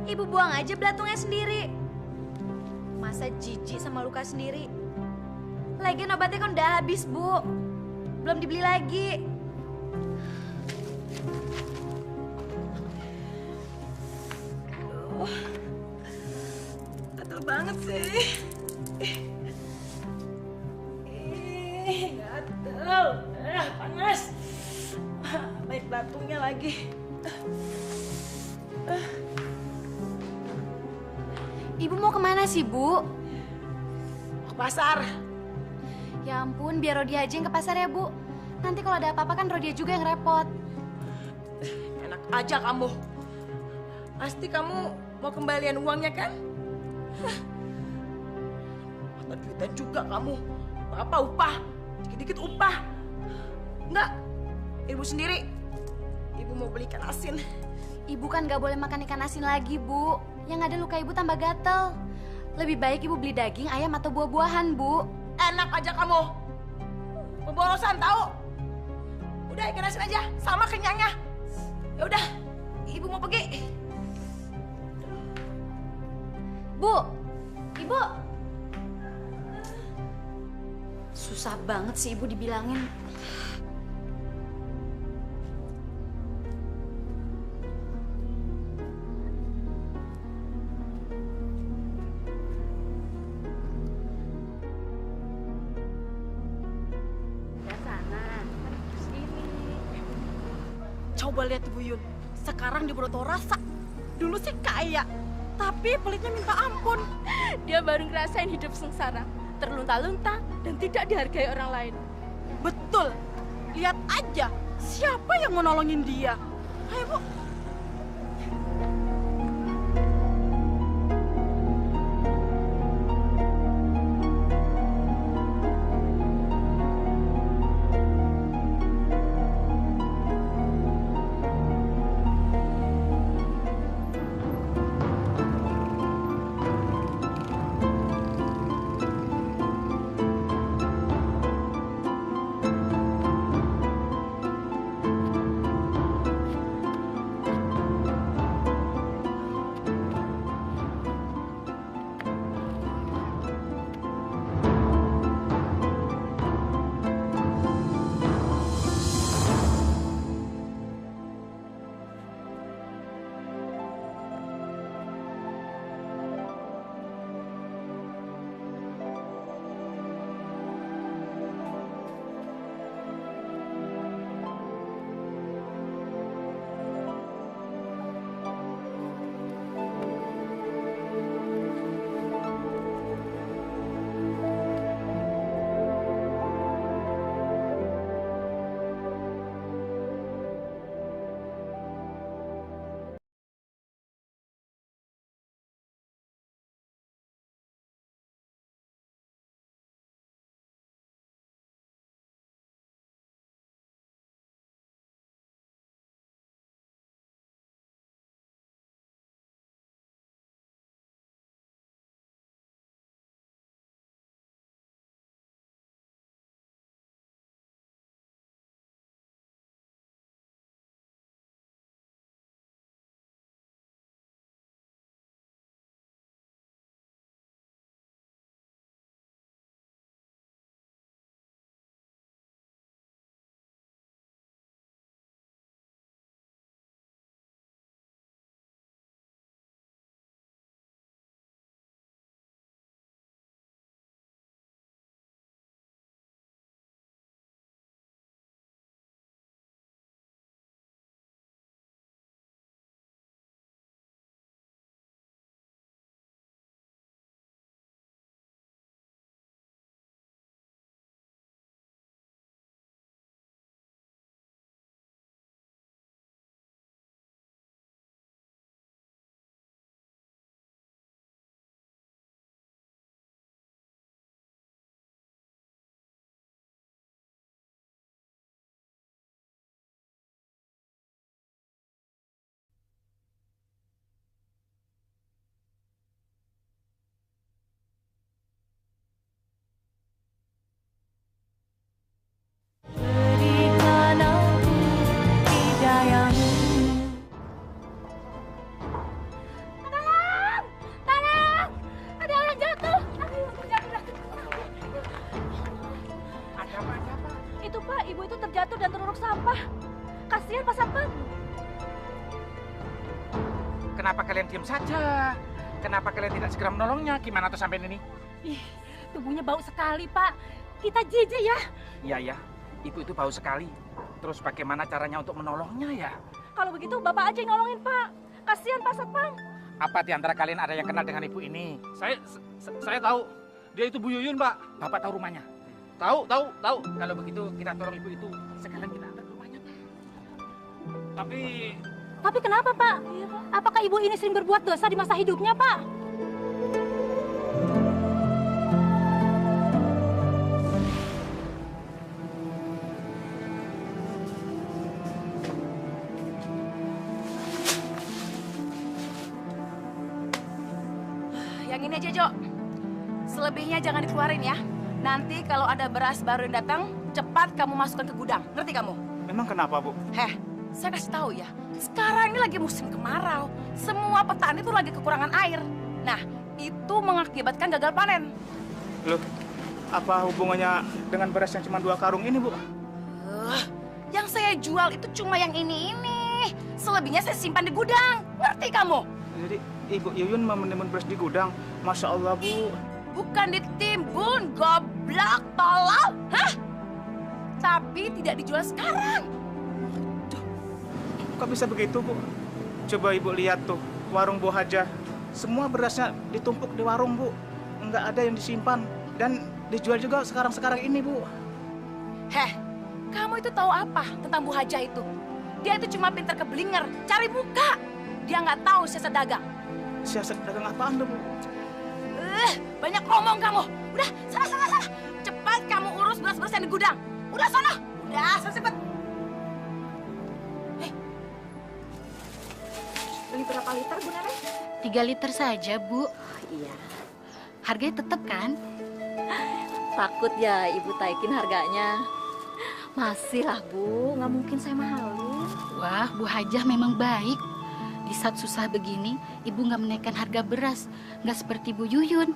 Ibu buang aja belatungnya sendiri. Masa jijik sama luka sendiri? Lagian obatnya kan udah habis, Bu. Belum dibeli lagi. Aduh, gatel banget sih. Gatel, panas. Baik belatungnya lagi. Ibu mau kemana sih, Bu? Mau ke pasar. Ya ampun, biar Rodia aja yang ke pasar ya, Bu. Nanti kalau ada apa-apa kan Rodia juga yang repot. Enak aja kamu. Pasti kamu mau kembalian uangnya kan? Mata duitan juga kamu. Apa upah? Dikit-dikit upah. Enggak, ibu sendiri. Ibu mau beli ikan asin. Ibu kan gak boleh makan ikan asin lagi, Bu. Yang ada luka ibu tambah gatel. Lebih baik ibu beli daging, ayam, atau buah-buahan, Bu. Enak aja kamu. Pemborosan tahu? Udah ikan asin aja, sama kenyangnya. Ya udah, ibu mau pergi. Bu, Ibu. Susah banget sih Ibu dibilangin. Coba lihat Ibu Yun, sekarang di Broto rasa. Dulu sih kaya, tapi pelitnya minta ampun. Dia baru ngerasain hidup sengsara, terlunta-lunta dan tidak dihargai orang lain. Betul, lihat aja siapa yang mau nolongin dia. Ayo Bu. apa? Kasihan Pak Satpam. Kenapa kalian diam saja? Kenapa kalian tidak segera menolongnya? Gimana tuh sampai ini? Ih, tubuhnya bau sekali, Pak. Kita jijik ya. Iya ya, ibu itu bau sekali. Terus bagaimana caranya untuk menolongnya ya? Kalau begitu Bapak aja yang nolongin, Pak. Kasihan Pak Satpam. Apa di antara kalian ada yang kenal dengan ibu ini? Saya tahu. Dia itu Bu Yuyun, Pak. Bapak tahu rumahnya? Tahu. Kalau begitu kita tolong ibu itu. Sekalian kita antar ke rumahnya. Tapi kenapa, Pak? Apakah ibu ini sering berbuat dosa di masa hidupnya, Pak? Yang ini aja, Jo. Selebihnya jangan dikeluarin ya. Nanti kalau ada beras baru yang datang, cepat kamu masukkan ke gudang. Ngerti kamu? Memang kenapa, Bu? Saya kasih tahu ya. Sekarang ini lagi musim kemarau. Semua petani tuh lagi kekurangan air. Nah, itu mengakibatkan gagal panen. Loh, apa hubungannya dengan beras yang cuma 2 karung ini, Bu? Yang saya jual itu cuma yang ini. Selebihnya saya simpan di gudang. Ngerti kamu? Jadi Ibu Yuyun mau menimbun beras di gudang. Masya Allah, Bu. Bukan ditimbun, goblok, tolol. Hah? Tapi tidak dijual sekarang. Kok bisa begitu, Bu? Coba Ibu lihat tuh, warung Bu Hajah. Semua berasnya ditumpuk di warung, Bu. Nggak ada yang disimpan. Dan dijual juga sekarang-sekarang ini, Bu. Kamu itu tahu apa tentang Bu Hajah itu? Dia itu cuma pintar keblinger, cari muka. Dia nggak tahu siasat dagang. Siasat dagang apaan tuh, Bu? Banyak ngomong kamu. Udah, sana. Cepat kamu urus beras-beras yang di gudang. Udah, sana. Udah, cepet. Beli berapa liter, Bu Nenek? 3 liter saja, Bu. Iya, Harganya tetap kan? takut ya Ibu taikin harganya. Masih lah Bu, nggak mungkin saya mahalin. Wah, Bu Hajah memang baik. Di saat susah begini, Ibu nggak menaikkan harga beras. Nggak seperti Bu Yuyun.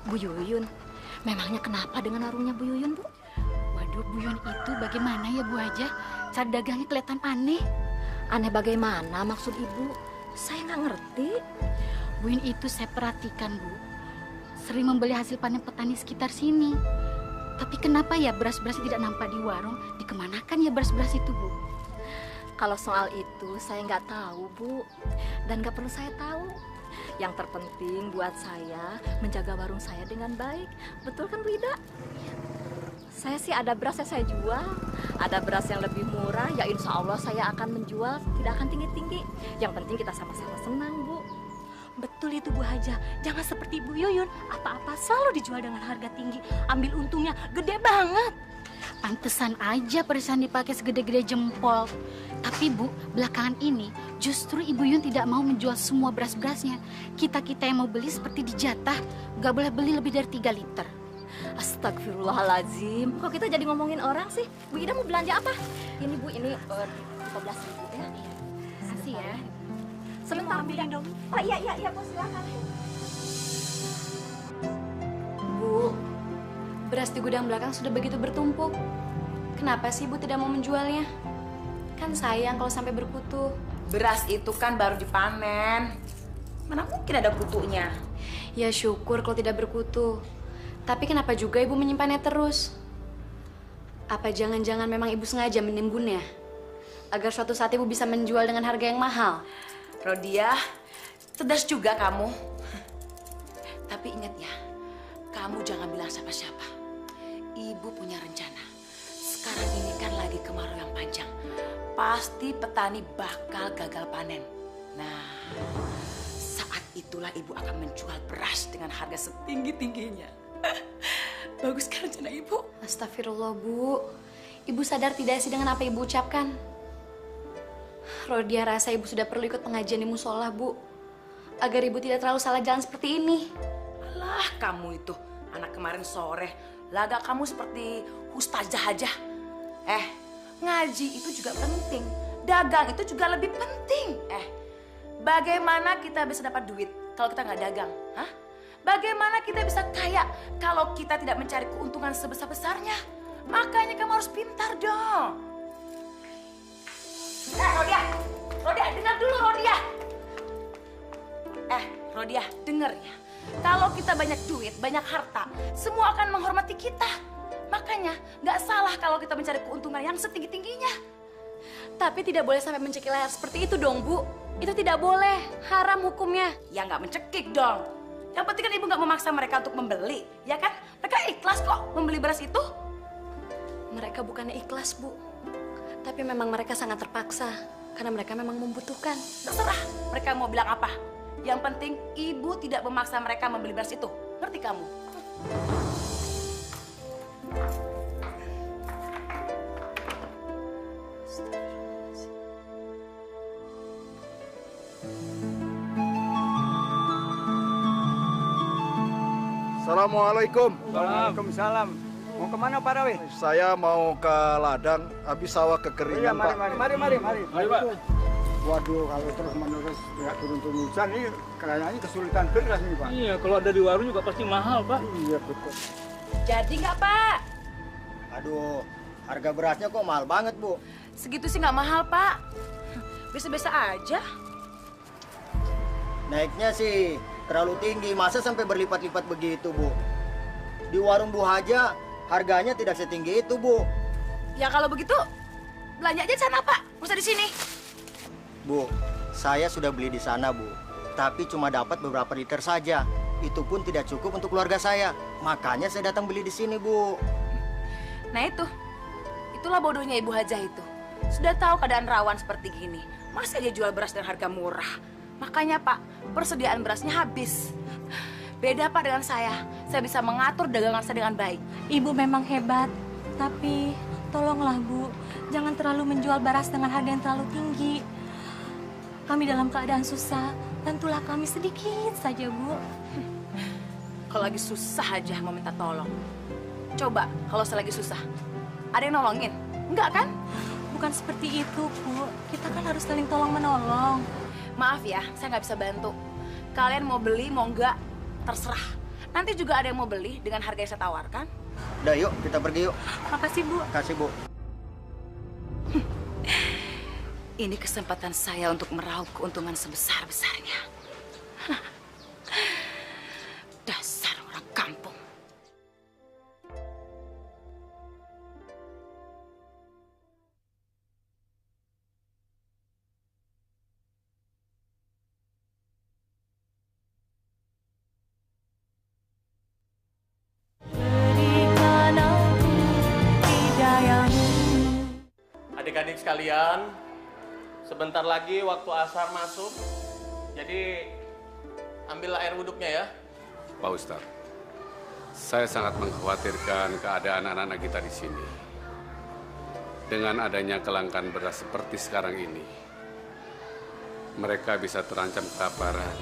Bu Yuyun, memangnya kenapa dengan warungnya Bu Yuyun, Bu? Waduh, Bu Yuyun itu bagaimana ya Bu Hajah? Cara dagangnya kelihatan aneh. Aneh bagaimana maksud Ibu? Saya nggak ngerti. Bu Yuyun itu saya perhatikan, Bu. Sering membeli hasil panen petani sekitar sini. Tapi kenapa ya beras-beras tidak nampak di warung? Dikemanakan ya beras-beras itu, Bu? Kalau soal itu saya nggak tahu, Bu. Dan nggak perlu saya tahu. Yang terpenting buat saya menjaga warung saya dengan baik. Betul kan, Bu Ida? Saya sih ada beras yang saya jual. Ada beras yang lebih murah, ya insya Allah saya akan menjual. Tidak akan tinggi-tinggi. Yang penting kita sama-sama senang, Bu. Betul itu Bu Hajah. Jangan seperti Bu Yuyun. Apa-apa selalu dijual dengan harga tinggi. Ambil untungnya gede banget. Pantesan aja perisan dipakai segede-gede jempol. Tapi Bu, belakangan ini justru Ibu Yun tidak mau menjual semua beras-berasnya. Kita-kita yang mau beli seperti dijatah. Gak boleh beli lebih dari 3 liter. Astagfirullahaladzim. Kok kita jadi ngomongin orang sih? Bu Ida mau belanja apa? Ini Bu, ini 15.000 ya. Kasih ya. Sebentar, Bu. dong. Oh iya, Bu, silakan. Bu, beras di gudang belakang sudah begitu bertumpuk. Kenapa sih Bu tidak mau menjualnya? Kan sayang kalau sampai berkutu. Beras itu kan baru dipanen. Mana mungkin ada kutunya? Ya syukur kalau tidak berkutu. Tapi kenapa juga Ibu menyimpannya terus? Apa jangan-jangan memang Ibu sengaja menimbunnya? Agar suatu saat Ibu bisa menjual dengan harga yang mahal? Rodia, cerdas juga kamu. Tapi ingat ya, kamu jangan bilang siapa-siapa. Ibu punya rencana. Sekarang ini kan lagi kemarau yang panjang. Pasti petani bakal gagal panen. Nah, saat itulah ibu akan menjual beras dengan harga setinggi-tingginya. Bagus kan rencana ibu? Astagfirullah, Bu. Ibu sadar tidak sih dengan apa Ibu ucapkan? Rodia rasa Ibu sudah perlu ikut pengajian di musola, Bu. Agar Ibu tidak terlalu salah jalan seperti ini. Alah, kamu itu anak kemarin sore. Laga kamu seperti ustazah aja. Ngaji itu juga penting. Dagang itu juga lebih penting. Bagaimana kita bisa dapat duit kalau kita nggak dagang? Hah? Bagaimana kita bisa kaya kalau kita tidak mencari keuntungan sebesar-besarnya? Makanya kamu harus pintar dong. Rodia! Rodia, dengar dulu Rodia! Rodia, dengar ya. Kalau kita banyak duit, banyak harta, semua akan menghormati kita. Makanya, nggak salah kalau kita mencari keuntungan yang setinggi-tingginya. Tapi tidak boleh sampai mencekik leher seperti itu dong, Bu. Itu tidak boleh, haram hukumnya. Ya nggak mencekik dong. Yang penting kan ibu nggak memaksa mereka untuk membeli, ya kan? Mereka ikhlas kok membeli beras itu. Mereka bukannya ikhlas, Bu. Tapi memang mereka sangat terpaksa. Karena mereka memang membutuhkan. Terserah mereka mau bilang apa. Yang penting ibu tidak memaksa mereka membeli beras itu. Ngerti kamu? Assalamualaikum. Waalaikumsalam. Mau kemana Pak Rawi? Saya mau ke ladang, habis sawah kekeringan, Pak. Mari, Pak. Waduh, kalau terus-menerus nggak turun-turun hujan, ini kayaknya kesulitan beras nih, Pak. Iya, kalau ada di warung juga pasti mahal, Pak. Iya, betul. Jadi nggak Pak? Aduh, harga berasnya kok mahal banget, Bu. Segitu sih nggak mahal Pak. Biasa-biasa aja. Naiknya sih terlalu tinggi, masa sampai berlipat-lipat begitu, Bu? Di warung Bu Haja, harganya tidak setinggi itu, Bu. Ya kalau begitu, belanja aja di sana Pak. Nggak usah di sini. Bu, saya sudah beli di sana, Bu. Tapi cuma dapat beberapa liter saja. Itu pun tidak cukup untuk keluarga saya. Makanya saya datang beli di sini, Bu. Nah itulah bodohnya Ibu Hajah itu. Sudah tahu keadaan rawan seperti gini, masih aja jual beras dengan harga murah. Makanya Pak, persediaan berasnya habis. Beda Pak dengan saya bisa mengatur dagangan saya dengan baik. Ibu memang hebat, tapi tolonglah Bu, jangan terlalu menjual beras dengan harga yang terlalu tinggi. Kami dalam keadaan susah, bantulah kami sedikit saja, Bu. Kalau lagi susah aja mau minta tolong. Coba kalau saya lagi susah, ada yang nolongin? Enggak kan? Bukan seperti itu, Bu. Kita kan harus saling tolong-menolong. Maaf ya, saya nggak bisa bantu. Kalian mau beli, mau enggak, terserah. Nanti juga ada yang mau beli dengan harga yang saya tawarkan. Udah, yuk kita pergi yuk. Makasih, Bu. Kasih, Bu. Ini kesempatan saya untuk meraup keuntungan sebesar-besarnya. Dasar orang kampung. Adik-adik sekalian, sebentar lagi waktu asar masuk, jadi ambillah air wuduknya ya. Pak Ustadz, saya sangat mengkhawatirkan keadaan anak-anak kita di sini. Dengan adanya kelangkaan beras seperti sekarang ini, mereka bisa terancam kelaparan.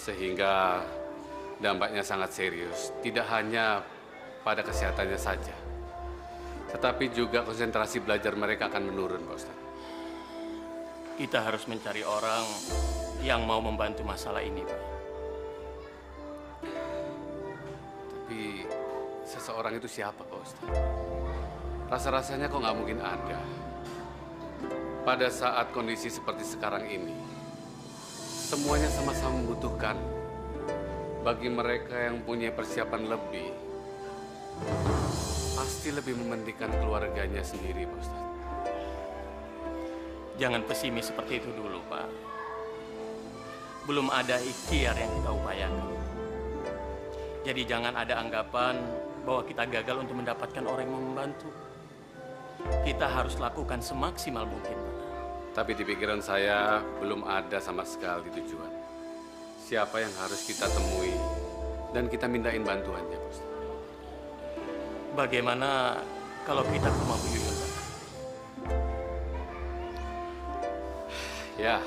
Sehingga dampaknya sangat serius, tidak hanya pada kesehatannya saja, tetapi juga konsentrasi belajar mereka akan menurun, Pak Ustadz. Kita harus mencari orang yang mau membantu masalah ini, Pak. Tapi seseorang itu siapa, Pak Ustadz? Rasa-rasanya kok nggak mungkin ada. Pada saat kondisi seperti sekarang ini, semuanya sama-sama membutuhkan. Bagi mereka yang punya persiapan lebih, pasti lebih mementingkan keluarganya sendiri, Pak Ustadz. Jangan pesimis seperti itu dulu, Pak. Belum ada ikhtiar yang kita upayakan. Jadi jangan ada anggapan bahwa kita gagal untuk mendapatkan orang yang mau membantu. Kita harus lakukan semaksimal mungkin, Pak. Tapi di pikiran saya belum ada sama sekali tujuan. Siapa yang harus kita temui dan kita mintain bantuannya, Pak Ustadz. Bagaimana kalau kita ke rumah Bu Yuyun, Pak? Ya,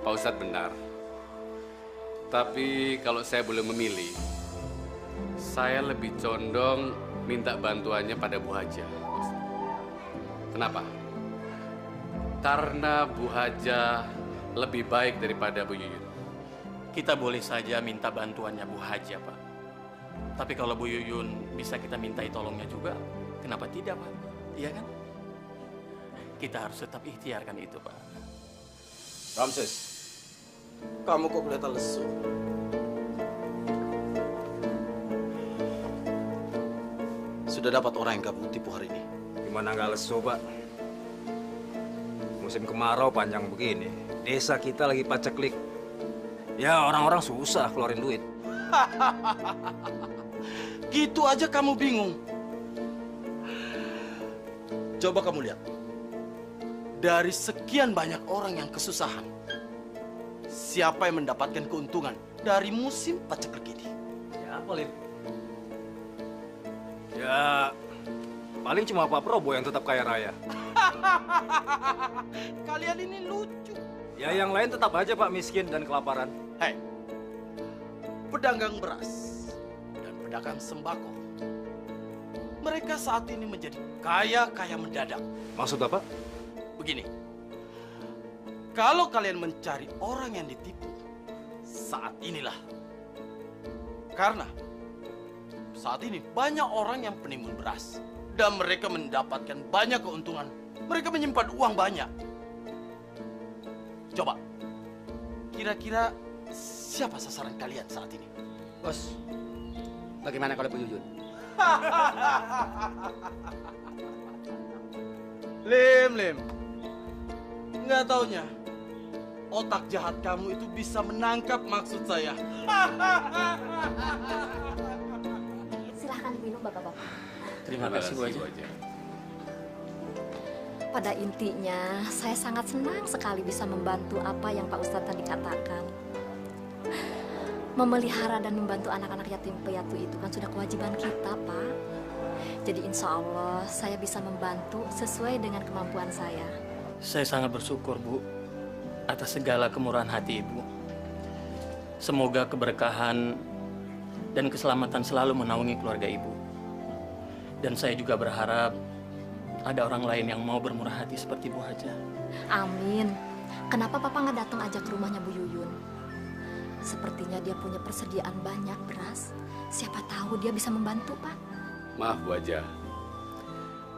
Pak Ustadz benar. Tapi kalau saya boleh memilih, saya lebih condong minta bantuannya pada Bu Haja. Kenapa? Karena Bu Haja lebih baik daripada Bu Yuyun. Kita boleh saja minta bantuannya Bu Haja, Pak. Tapi kalau Bu Yuyun bisa kita mintai tolongnya juga, kenapa tidak, Pak? Iya kan? kita harus tetap ikhtiarkan itu, Pak. Ramses, kamu kok kelihatan lesu? Sudah dapat orang yang kamu tipu hari ini? Gimana nggak lesu, Pak? Musim kemarau panjang begini, desa kita lagi paceklik. Ya orang-orang susah keluarin duit. Gitu aja kamu bingung. Coba kamu lihat. Dari sekian banyak orang yang kesusahan, siapa yang mendapatkan keuntungan dari musim paceklik ini? Ya apa, Lim? Ya paling cuma Pak Probo yang tetap kaya raya. Kalian ini lucu. Ya yang lain tetap aja Pak miskin dan kelaparan. Hei, pedagang beras dan pedagang sembako, mereka saat ini menjadi kaya-kaya mendadak. Maksud Bapak? Begini, kalau kalian mencari orang yang ditipu, saat inilah. Karena saat ini banyak orang yang penimbun beras dan mereka mendapatkan banyak keuntungan. Mereka menyimpan uang banyak. Coba, kira-kira siapa sasaran kalian saat ini? Bos, bagaimana kalau Bu Yuyun? Lim. Nggak taunya, otak jahat kamu itu bisa menangkap maksud saya. Silahkan minum bapak-bapak. Terima kasih, Bu Haja. Pada intinya, saya sangat senang sekali bisa membantu apa yang Pak Ustadz tadi katakan. Memelihara dan membantu anak-anak yatim piatu itu kan sudah kewajiban kita, Pak. Jadi insya Allah saya bisa membantu sesuai dengan kemampuan saya. Saya sangat bersyukur, Bu, atas segala kemurahan hati Ibu. Semoga keberkahan dan keselamatan selalu menaungi keluarga Ibu. Dan saya juga berharap ada orang lain yang mau bermurah hati seperti Bu Haja. Amin. Kenapa Papa nggak datang aja ke rumahnya Bu Yuyun? Sepertinya dia punya persediaan banyak beras. Siapa tahu dia bisa membantu, Pak. Maaf Bu Haja.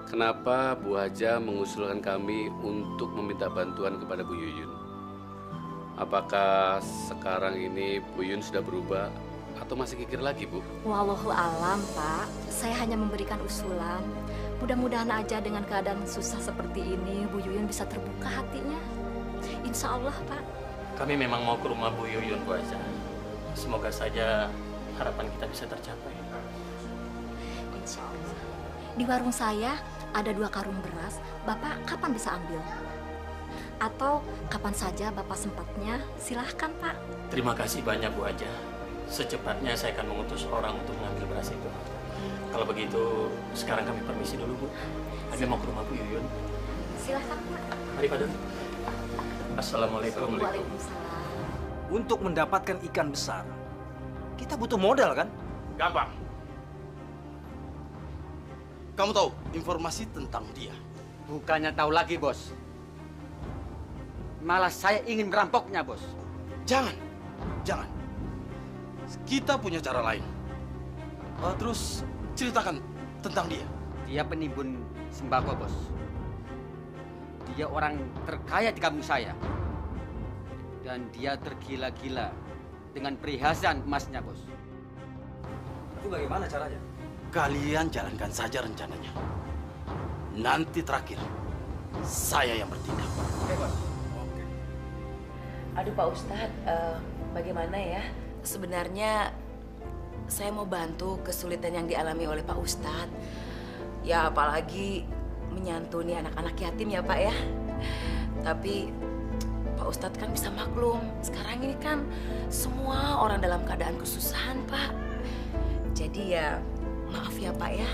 Kenapa Bu Haja mengusulkan kami untuk meminta bantuan kepada Bu Yuyun? Apakah sekarang ini Bu Yuyun sudah berubah atau masih kikir lagi, Bu? Wallahu alam, Pak. Saya hanya memberikan usulan. Mudah-mudahan aja dengan keadaan susah seperti ini, Bu Yuyun bisa terbuka hatinya. Insya Allah, Pak. Kami memang mau ke rumah Bu Yuyun, Bu Haja. Semoga saja harapan kita bisa tercapai. Insya Allah. Di warung saya ada 2 karung beras. Bapak kapan bisa ambil? Atau kapan saja Bapak sempatnya, silahkan, Pak. Terima kasih banyak, Bu Haja. Secepatnya saya akan mengutus orang untuk mengambil beras itu. Kalau begitu, sekarang kami permisi dulu, Bu. Kami mau ke rumah Bu Yuyun. Silahkan, Pak. Mari, Pak Dun. Assalamualaikum. Waalaikumsalam. Untuk mendapatkan ikan besar, kita butuh modal kan? Gampang. Kamu tahu informasi tentang dia? Bukannya tahu lagi, Bos. Malah saya ingin merampoknya, Bos. Jangan. Kita punya cara lain. Terus ceritakan tentang dia. Dia penimbun sembako, Bos. Dia orang terkaya di kampung saya. Dan dia tergila-gila dengan perhiasan emasnya, Bos. Itu bagaimana caranya? Kalian jalankan saja rencananya. Nanti terakhir, saya yang bertindak. Oke, Bos. Aduh Pak Ustadz, bagaimana ya? Sebenarnya saya mau bantu kesulitan yang dialami oleh Pak Ustadz. Ya apalagi menyantuni anak-anak yatim ya Pak ya. Tapi Pak Ustadz kan bisa maklum, sekarang ini kan semua orang dalam keadaan kesusahan Pak. Jadi ya maaf ya Pak ya,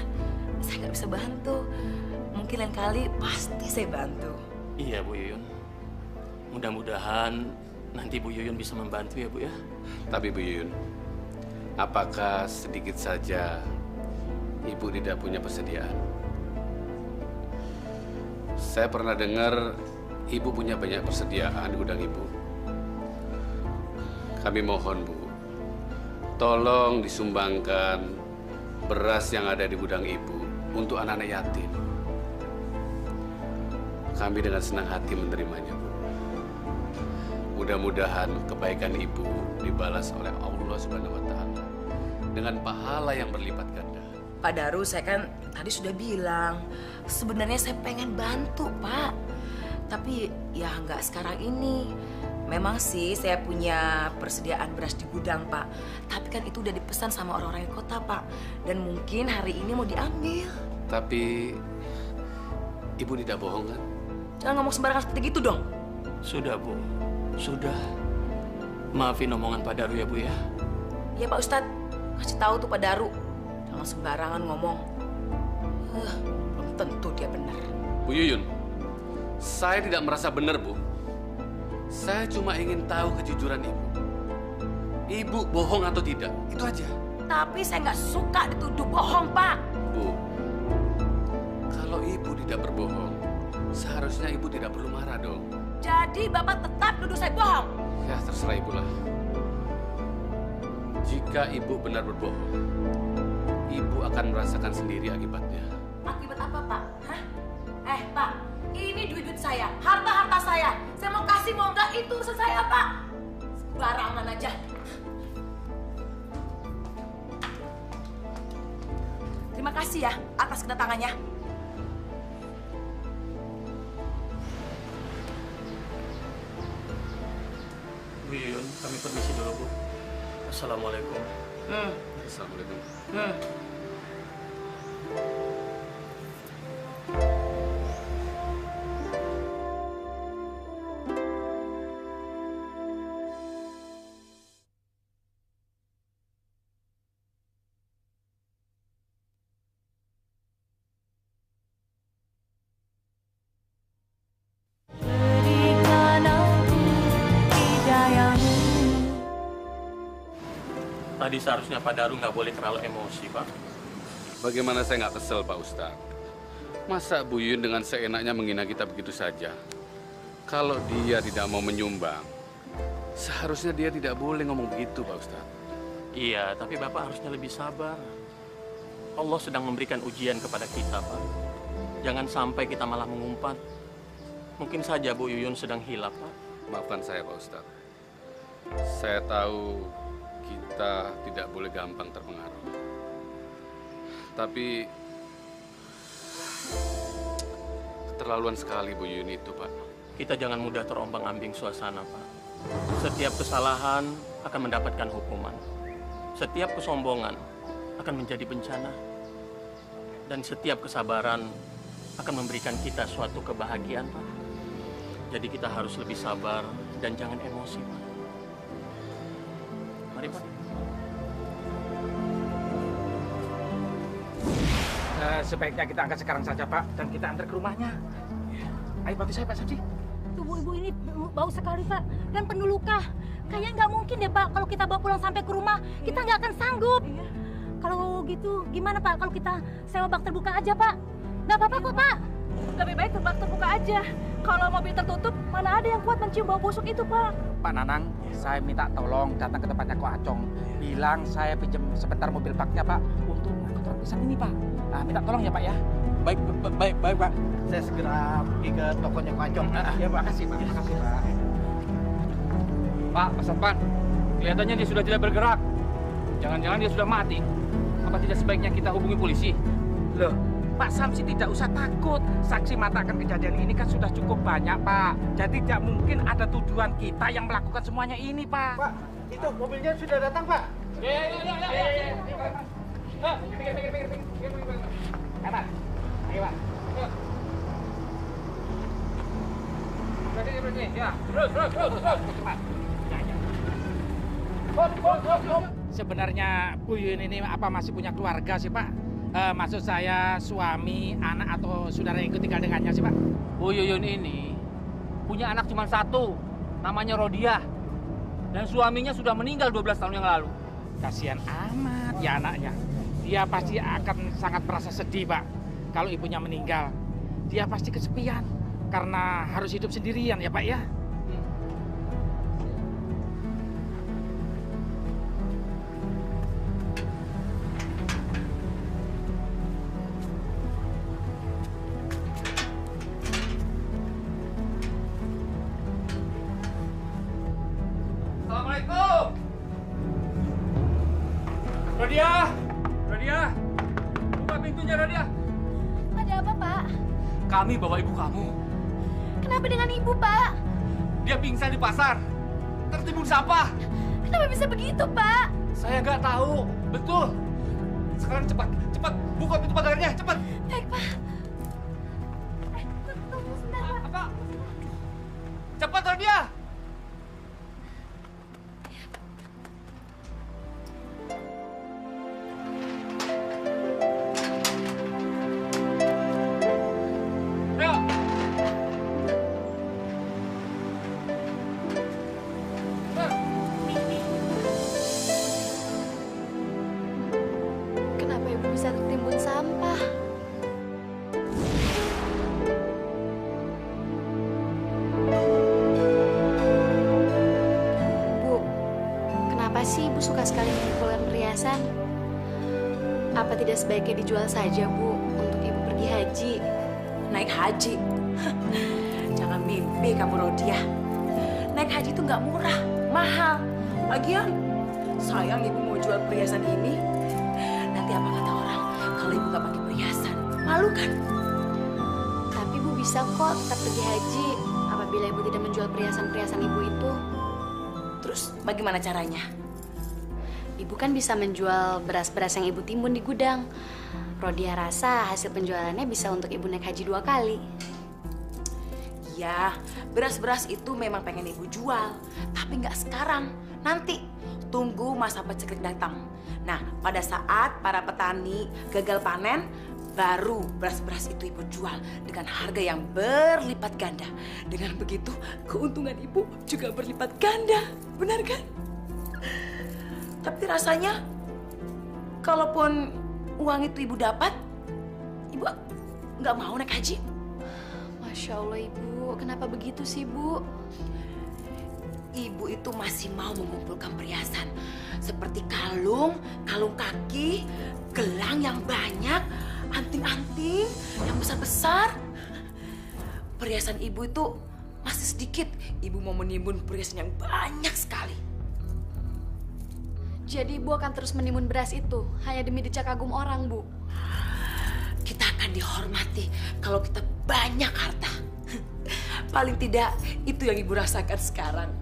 saya nggak bisa bantu. Mungkin lain kali pasti saya bantu. Iya Bu Yuyun. Mudah-mudahan nanti Bu Yuyun bisa membantu ya Bu ya. Tapi Bu Yuyun, apakah sedikit saja Ibu tidak punya persediaan? Saya pernah dengar Ibu punya banyak persediaan di gudang Ibu. Kami mohon Bu, tolong disumbangkan beras yang ada di gudang Ibu untuk anak-anak yatim. Kami dengan senang hati menerimanya, Bu. Mudah-mudahan kebaikan Ibu dibalas oleh Allah Subhanahu wa Ta'ala dengan pahala yang berlipat ganda. Pak Daru, saya kan tadi sudah bilang, sebenarnya saya pengen bantu, Pak. Tapi ya nggak sekarang ini. Memang sih saya punya persediaan beras di gudang, Pak. Tapi kan itu udah dipesan sama orang-orang di kota, Pak. Dan mungkin hari ini mau diambil. Tapi Ibu tidak bohong kan? Jangan ngomong sembarangan seperti gitu dong. Sudah, Bu. Sudah. Maafin omongan Pak Daru ya, Bu ya. Ya Pak Ustadz, kasih tahu tuh Pak Daru. Jangan sembarangan ngomong. Belum tentu dia benar. Bu Yuyun, saya tidak merasa benar, Bu. Saya cuma ingin tahu kejujuran Ibu. Ibu bohong atau tidak, itu aja. Tapi saya nggak suka dituduh bohong, Pak. Bu, kalau Ibu tidak berbohong, seharusnya Ibu tidak perlu marah dong. Jadi Bapak tetap nuduh saya bohong? Ya, terserah Ibu lah. Jika Ibu benar berbohong, Ibu akan merasakan sendiri akibatnya. Akibat apa, Pak? Hah? Pak, ini duit-duit saya, harta-harta saya. Saya mau kasih, mau enggak, itu urusan saya, Pak. Sembarangan aja. Terima kasih ya atas kedatangannya. Bu Yuyun, kami permisi dulu, Bu. Assalamualaikum. Assalamualaikum. Tadi seharusnya Pak Daru nggak boleh terlalu emosi, Pak. Bagaimana saya nggak kesel, Pak Ustadz? Masa Bu Yuyun dengan seenaknya menghina kita begitu saja? Kalau dia tidak mau menyumbang, seharusnya dia tidak boleh ngomong begitu, Pak Ustadz. Iya, tapi Bapak harusnya lebih sabar. Allah sedang memberikan ujian kepada kita, Pak. Jangan sampai kita malah mengumpat. Mungkin saja Bu Yuyun sedang hilap, Pak. Maafkan saya, Pak Ustadz. Saya tahu kita tidak boleh gampang terpengaruh. Tapi keterlaluan sekali Bu Yuyun itu, Pak. Kita jangan mudah terombang-ambing suasana, Pak. Setiap kesalahan akan mendapatkan hukuman. Setiap kesombongan akan menjadi bencana. Dan setiap kesabaran akan memberikan kita suatu kebahagiaan, Pak. Jadi kita harus lebih sabar dan jangan emosi, Pak. Mari, Pak. Sebaiknya kita angkat sekarang saja, Pak, dan kita antar ke rumahnya. Ayo bantu saya, Pak Samsi. Tubuh ibu ini bau sekali, Pak, dan penuh luka. Kayaknya nggak mungkin deh, Pak, kalau kita bawa pulang sampai ke rumah, kita nggak akan sanggup. Kalau gitu, gimana, Pak, kalau kita sewa bak terbuka aja, Pak? Nggak apa-apa kok, Pak. Lebih baik bak terbuka aja. Kalau mobil tertutup, mana ada yang kuat mencium bau busuk itu, Pak? Pak Nanang, saya minta tolong datang ke tempatnya Ko Acong. Bilang saya pinjam sebentar mobil baknya, Pak, untuk mengangkut orang pisang ini, Pak. Nah, minta tolong ya, Pak ya. Baik, Pak. Saya segera pergi ke tokonya Ko Acong. Ya, makasih, Pak. Makasih, Pak. Pak Satpan, kelihatannya dia sudah tidak bergerak. Jangan-jangan dia sudah mati. Apa tidak sebaiknya kita hubungi polisi? Loh, Pak Samsi tidak usah takut. Saksi mata akan kejadian ini kan sudah cukup banyak, Pak. Jadi tidak mungkin ada tuduhan kita yang melakukan semuanya ini, Pak. Pak, itu mobilnya sudah datang, Pak. Berhenti. Ya, terus. Sebenarnya Bu Yuyun ini apa masih punya keluarga sih, Pak? Maksud saya suami, anak atau saudara yang ikut tinggal dengannya sih, Pak? Bu Yuyun ini punya anak cuma satu, namanya Rodiah. Dan suaminya sudah meninggal 12 tahun yang lalu. Kasihan amat ya anaknya. Dia pasti akan sangat merasa sedih, Pak. Kalau ibunya meninggal, dia pasti kesepian karena harus hidup sendirian ya, Pak ya. Assalamualaikum. Rodia, Rodia, buka pintunya Rodia. Ada apa, Pak? Kami bawa ibu kamu. Kenapa dengan ibu, Pak? Dia pingsan di pasar, tertimbun sampah. Kenapa bisa begitu, Pak? Saya nggak tahu, betul. Sekarang cepat, cepat buka pintu pagarnya, cepat. Baik, Pak. Tunggu sebentar, Pak. Apa? Cepat, Rodia. Kenapa ibu bisa tertimbun sampah? Bu, kenapa sih ibu suka sekali mengumpulkan perhiasan? Apa tidak sebaiknya dijual saja, Bu, untuk ibu pergi haji? Naik haji? Jangan mimpi kamu, Rodia. Naik haji itu nggak murah, mahal. Lagian, sayang ibu mau jual perhiasan ini. Nanti apa kata orang kalau ibu nggak pakai perhiasan? Malu kan? Tapi ibu bisa kok tetap pergi haji apabila ibu tidak menjual perhiasan-perhiasan ibu itu. Terus bagaimana caranya? Ibu kan bisa menjual beras-beras yang ibu timbun di gudang. Rodia rasa hasil penjualannya bisa untuk ibu naik haji 2 kali. Ya, beras-beras itu memang pengen ibu jual. Tapi nggak sekarang, nanti. Tunggu masa paceklik datang. Nah, pada saat para petani gagal panen, baru beras-beras itu ibu jual dengan harga yang berlipat ganda. Dengan begitu, keuntungan ibu juga berlipat ganda. Benar kan? Tapi rasanya, kalaupun uang itu ibu dapat, ibu nggak mau naik haji. Masya Allah, Ibu. Kenapa begitu sih, Bu? Ibu itu masih mau mengumpulkan perhiasan. Seperti kalung, kalung kaki, gelang yang banyak, anting-anting yang besar-besar. Perhiasan ibu itu masih sedikit. Ibu mau menimbun perhiasan yang banyak sekali. Jadi Ibu akan terus menimbun beras itu hanya demi decak kagum orang, Bu? Kita akan dihormati kalau kita banyak harta. Paling tidak itu yang ibu rasakan sekarang.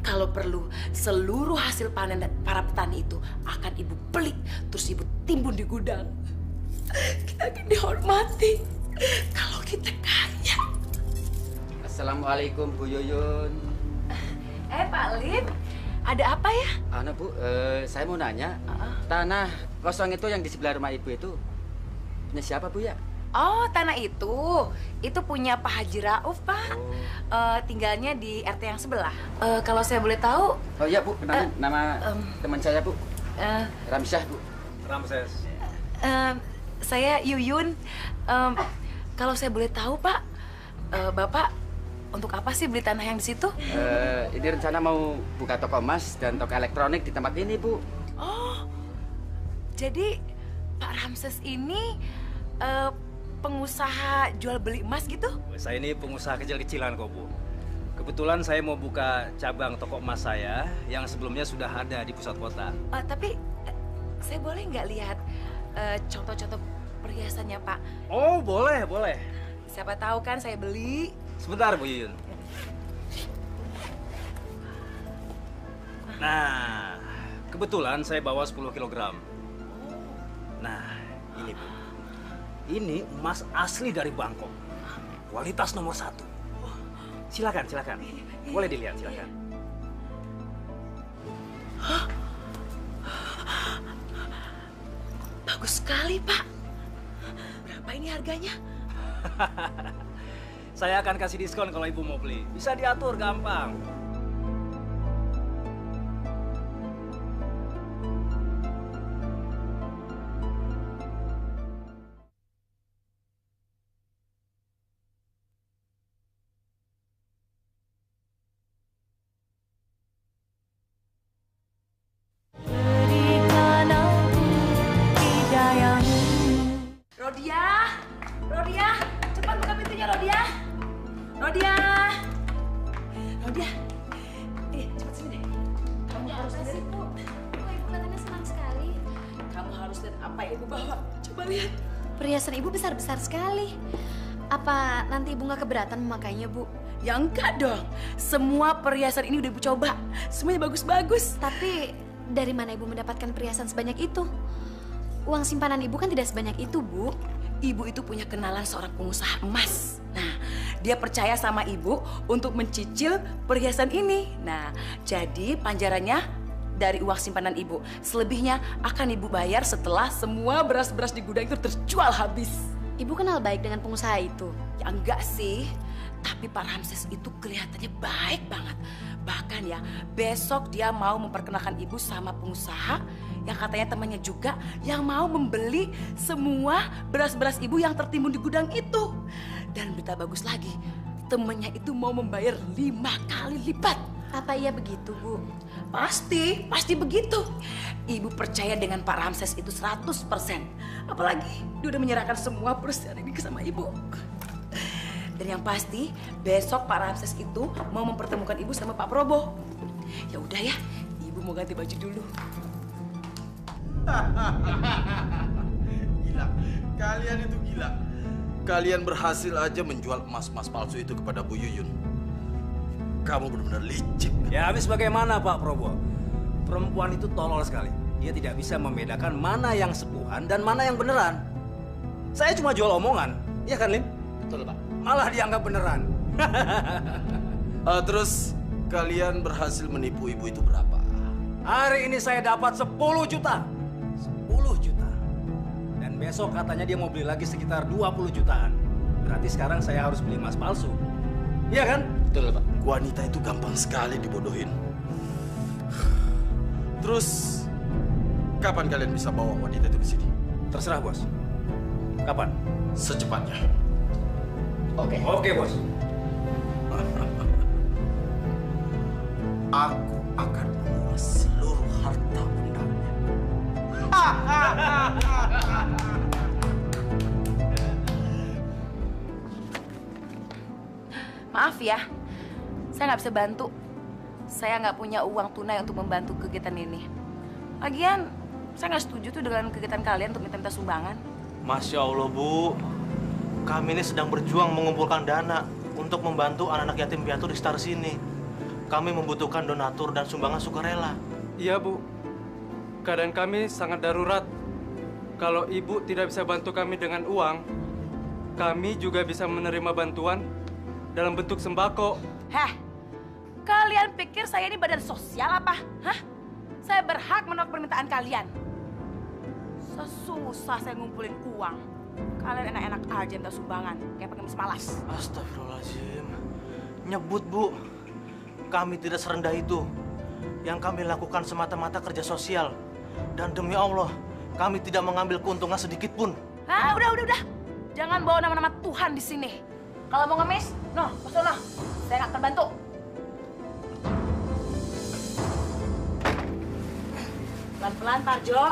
Kalau perlu, seluruh hasil panen para petani itu akan ibu beli, terus ibu timbun di gudang. Kita akan dihormati kalau kita kaya. Assalamualaikum Bu Yuyun. Pak Lid, ada apa ya? Bu, saya mau nanya, tanah kosong itu yang di sebelah rumah ibu itu punya siapa Bu ya? Oh, tanah itu punya Pak Haji Rauf, Pak. Tinggalnya di RT yang sebelah. Kalau saya boleh tahu? Oh iya Bu, kenalin nama teman saya Bu. Ramsyah Bu. Ramses. Saya Yuyun. Kalau saya boleh tahu, Pak, Bapak untuk apa sih beli tanah yang di situ? Ini rencana mau buka toko emas dan toko elektronik di tempat ini Bu. Oh, jadi Pak Ramses ini pengusaha jual beli emas gitu? Saya ini pengusaha kecil-kecilan kok, Bu. Kebetulan saya mau buka cabang toko emas saya yang sebelumnya sudah ada di pusat kota. Tapi saya boleh nggak lihat contoh-contoh perhiasannya, Pak? Oh, boleh, boleh. Siapa tahu kan saya beli. Sebentar, Bu Yuyun. Nah, kebetulan saya bawa 10 kg. Nah, ini Bu. Ini emas asli dari Bangkok. Kualitas nomor 1. Silakan, silakan. Boleh dilihat, silakan. Bagus sekali, Pak. Berapa ini harganya? Saya akan kasih diskon kalau Ibu mau beli. Bisa diatur gampang. Rodia, Rodia, cepat buka pintunya, Rodia. Rodia, Rodia. harus Apa sih, lihat. Bu? Kok Ibu katanya senang sekali? Kamu harus lihat apa yang Ibu bawa. Coba lihat. Perhiasan Ibu besar-besar sekali. Apa nanti Ibu nggak keberatan memakainya, Bu? Ya enggak dong. Semua perhiasan ini udah Ibu coba. Semuanya bagus-bagus. Tapi dari mana Ibu mendapatkan perhiasan sebanyak itu? Uang simpanan Ibu kan tidak sebanyak itu, Bu. Ibu itu punya kenalan seorang pengusaha emas. Nah, dia percaya sama Ibu untuk mencicil perhiasan ini. Nah, jadi panjarannya dari uang simpanan Ibu. Selebihnya akan Ibu bayar setelah semua beras-beras di gudang itu terjual habis. Ibu kenal baik dengan pengusaha itu? Ya enggak sih. Tapi Pak Ramses itu kelihatannya baik banget. Bahkan ya, besok dia mau memperkenalkan Ibu sama pengusaha yang katanya temannya juga yang mau membeli semua beras-beras Ibu yang tertimbun di gudang itu. Dan berita bagus lagi, temannya itu mau membayar 5 kali lipat. Apa iya begitu, Bu? Pasti begitu. Ibu percaya dengan Pak Ramses itu 100%. Apalagi dia udah menyerahkan semua perusahaan ini sama Ibu. Dan yang pasti besok Pak Ramses itu mau mempertemukan Ibu sama Pak Probo. Ya udah ya, Ibu mau ganti baju dulu. Gila, kalian itu gila. Kalian berhasil aja menjual emas-emas palsu itu kepada Bu Yuyun. Kamu benar-benar licik. Ya habis bagaimana Pak Probo? Perempuan itu tolol sekali. Dia tidak bisa membedakan mana yang sepuhan dan mana yang beneran. Saya cuma jual omongan, iya kan Lim? Betul Pak. Malah dianggap beneran. Terus kalian berhasil menipu ibu itu berapa? Hari ini saya dapat 10 juta. 10 juta. Dan besok katanya dia mau beli lagi sekitar 20 jutaan. Berarti sekarang saya harus beli emas palsu. Iya kan? Betul Pak. Wanita itu gampang sekali dibodohin. Terus kapan kalian bisa bawa wanita itu ke sini? Terserah bos. Kapan? Secepatnya. Oke bos. Aku akan menguras seluruh harta bendanya. Maaf ya, saya nggak bisa bantu. Saya nggak punya uang tunai untuk membantu kegiatan ini. Lagian, saya nggak setuju tuh dengan kegiatan kalian untuk minta sumbangan. Masya Allah, Bu. Kami ini sedang berjuang mengumpulkan dana untuk membantu anak-anak yatim piatu di sekitar sini. Kami membutuhkan donatur dan sumbangan sukarela. Iya, Bu. Keadaan kami sangat darurat. Kalau Ibu tidak bisa bantu kami dengan uang, kami juga bisa menerima bantuan dalam bentuk sembako. Heh, kalian pikir saya ini badan sosial apa? Hah? Saya berhak menolak permintaan kalian. Sesusah saya ngumpulin uang. Kalian enak-enak aja minta sumbangan, kayak pengemis malas. Astagfirullahaladzim. Nyebut, Bu. Kami tidak serendah itu. Yang kami lakukan semata-mata kerja sosial. Dan demi Allah, kami tidak mengambil keuntungan sedikit pun. Ah, udah. Jangan bawa nama-nama Tuhan di sini. Kalau mau ngemis, kesana. Saya nggak akan bantu. Pelan-pelan, Parjo.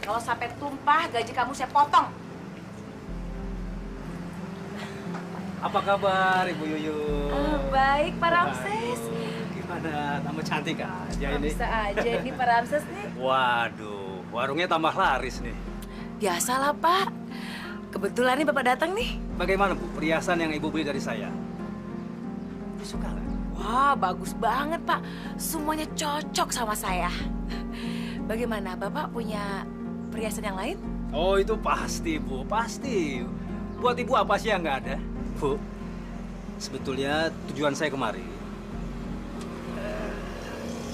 Kalau sampai tumpah, gaji kamu saya potong. Apa kabar Ibu Yuyun? Baik, Pak Ramses. Gimana? Tambah cantik aja ini. Bisa aja ini Pak Ramses nih. Waduh, warungnya tambah laris nih. Biasalah, Pak. Kebetulan nih Bapak datang nih. Bagaimana Bu, perhiasan yang Ibu beli dari saya? Suka nggak? Wah, bagus banget, Pak. Semuanya cocok sama saya. Bagaimana, Bapak punya perhiasan yang lain? Oh, itu pasti, Bu. Pasti. Buat Ibu apa sih yang nggak ada? Bu, sebetulnya tujuan saya kemari,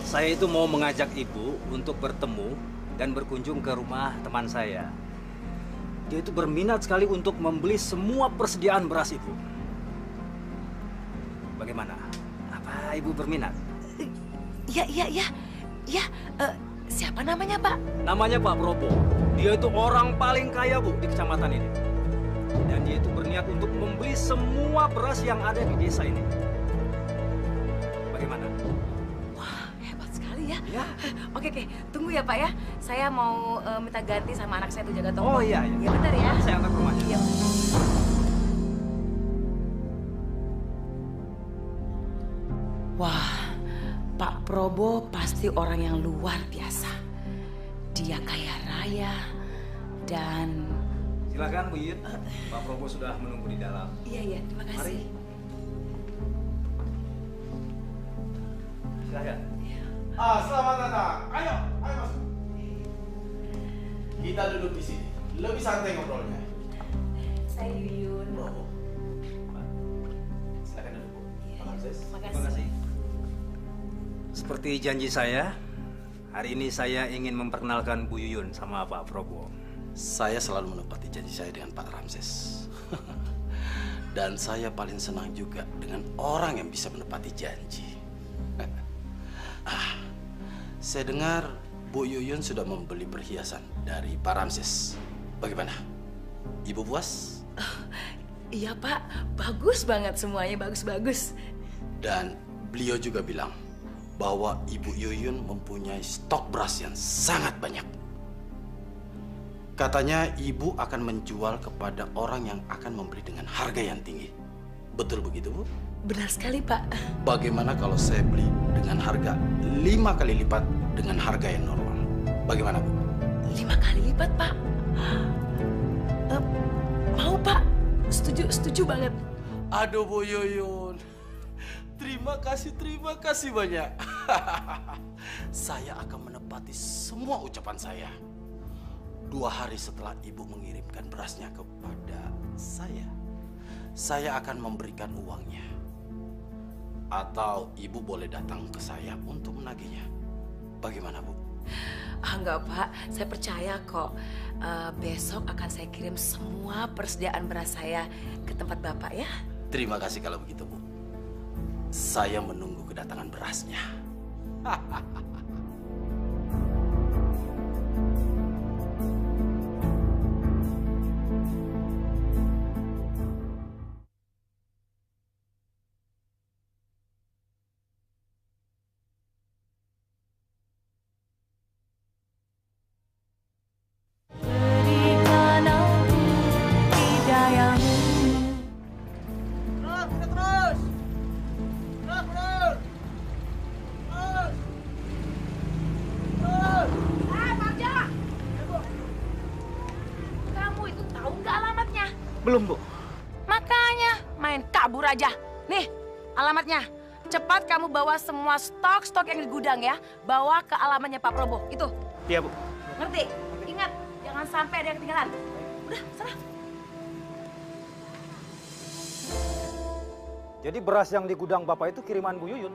saya itu mau mengajak Ibu untuk bertemu dan berkunjung ke rumah teman saya. Dia itu berminat sekali untuk membeli semua persediaan beras Ibu. Bagaimana? Apa Ibu berminat? Iya. Siapa namanya, Pak? Namanya Pak Probo. Dia itu orang paling kaya, Bu, di kecamatan ini. Dan dia itu berniat untuk membeli semua beras yang ada di desa ini. Bagaimana? Wah, hebat sekali ya. Ya. Oke, tunggu ya, Pak ya. Saya mau minta ganti sama anak saya tuh jaga toko. Oh iya. Iya bentar ya. Saya antar ke rumahnya. Iya. Wah, Pak Probo pasti orang yang luar biasa. Dia kaya raya dan... Silakan Bu Yuyun, Pak Probo sudah menunggu di dalam. Iya, terima kasih. Silakan. Selamat datang. Ayo masuk. Kita duduk di sini. Lebih santai ngobrolnya. Saya Yuyun. Silakan duduk, Bu. Terima Terima kasih. Seperti janji saya, hari ini saya ingin memperkenalkan Bu Yuyun sama Pak Probo. Saya selalu menepati janji saya dengan Pak Ramses. Dan saya paling senang juga dengan orang yang bisa menepati janji. Saya dengar Bu Yuyun sudah membeli perhiasan dari Pak Ramses. Bagaimana? Ibu puas? Iya Pak, bagus banget semuanya, bagus-bagus. Dan beliau juga bilang bahwa Ibu Yuyun mempunyai stok beras yang sangat banyak. Katanya ibu akan menjual kepada orang yang akan membeli dengan harga yang tinggi. Betul begitu, Bu? Benar sekali, Pak. Bagaimana kalau saya beli dengan harga 5 kali lipat dengan harga yang normal? Bagaimana, Bu? 5 kali lipat, Pak. Mau, Pak. Setuju banget. Aduh, Bu Yuyun. Terima kasih banyak. Saya akan menepati semua ucapan saya. 2 hari setelah ibu mengirimkan berasnya kepada saya akan memberikan uangnya. Atau ibu boleh datang ke saya untuk menagihnya. Bagaimana, Bu? Enggak, Pak. Saya percaya kok. Besok akan saya kirim semua persediaan beras saya ke tempat Bapak ya. Terima kasih kalau begitu, Bu. Saya menunggu kedatangan berasnya. Belum, Bu. Makanya main kabur aja. Nih, alamatnya. Cepat kamu bawa semua stok yang di gudang ya. Bawa ke alamatnya Pak Probo. Itu. Iya, Bu. Ngerti? Ingat, jangan sampai ada yang ketinggalan. Udah, sana. Jadi beras yang di gudang Bapak itu kiriman Bu Yuyun?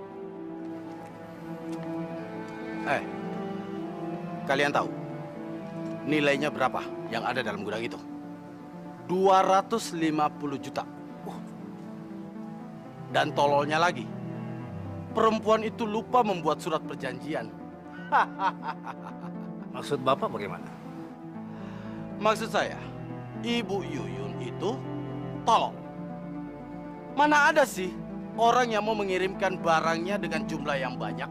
Kalian tahu nilainya berapa yang ada dalam gudang itu? 250 juta. Dan tololnya lagi, perempuan itu lupa membuat surat perjanjian. Maksud Bapak bagaimana? Maksud saya, Ibu Yuyun itu tolol. Mana ada sih orang yang mau mengirimkan barangnya dengan jumlah yang banyak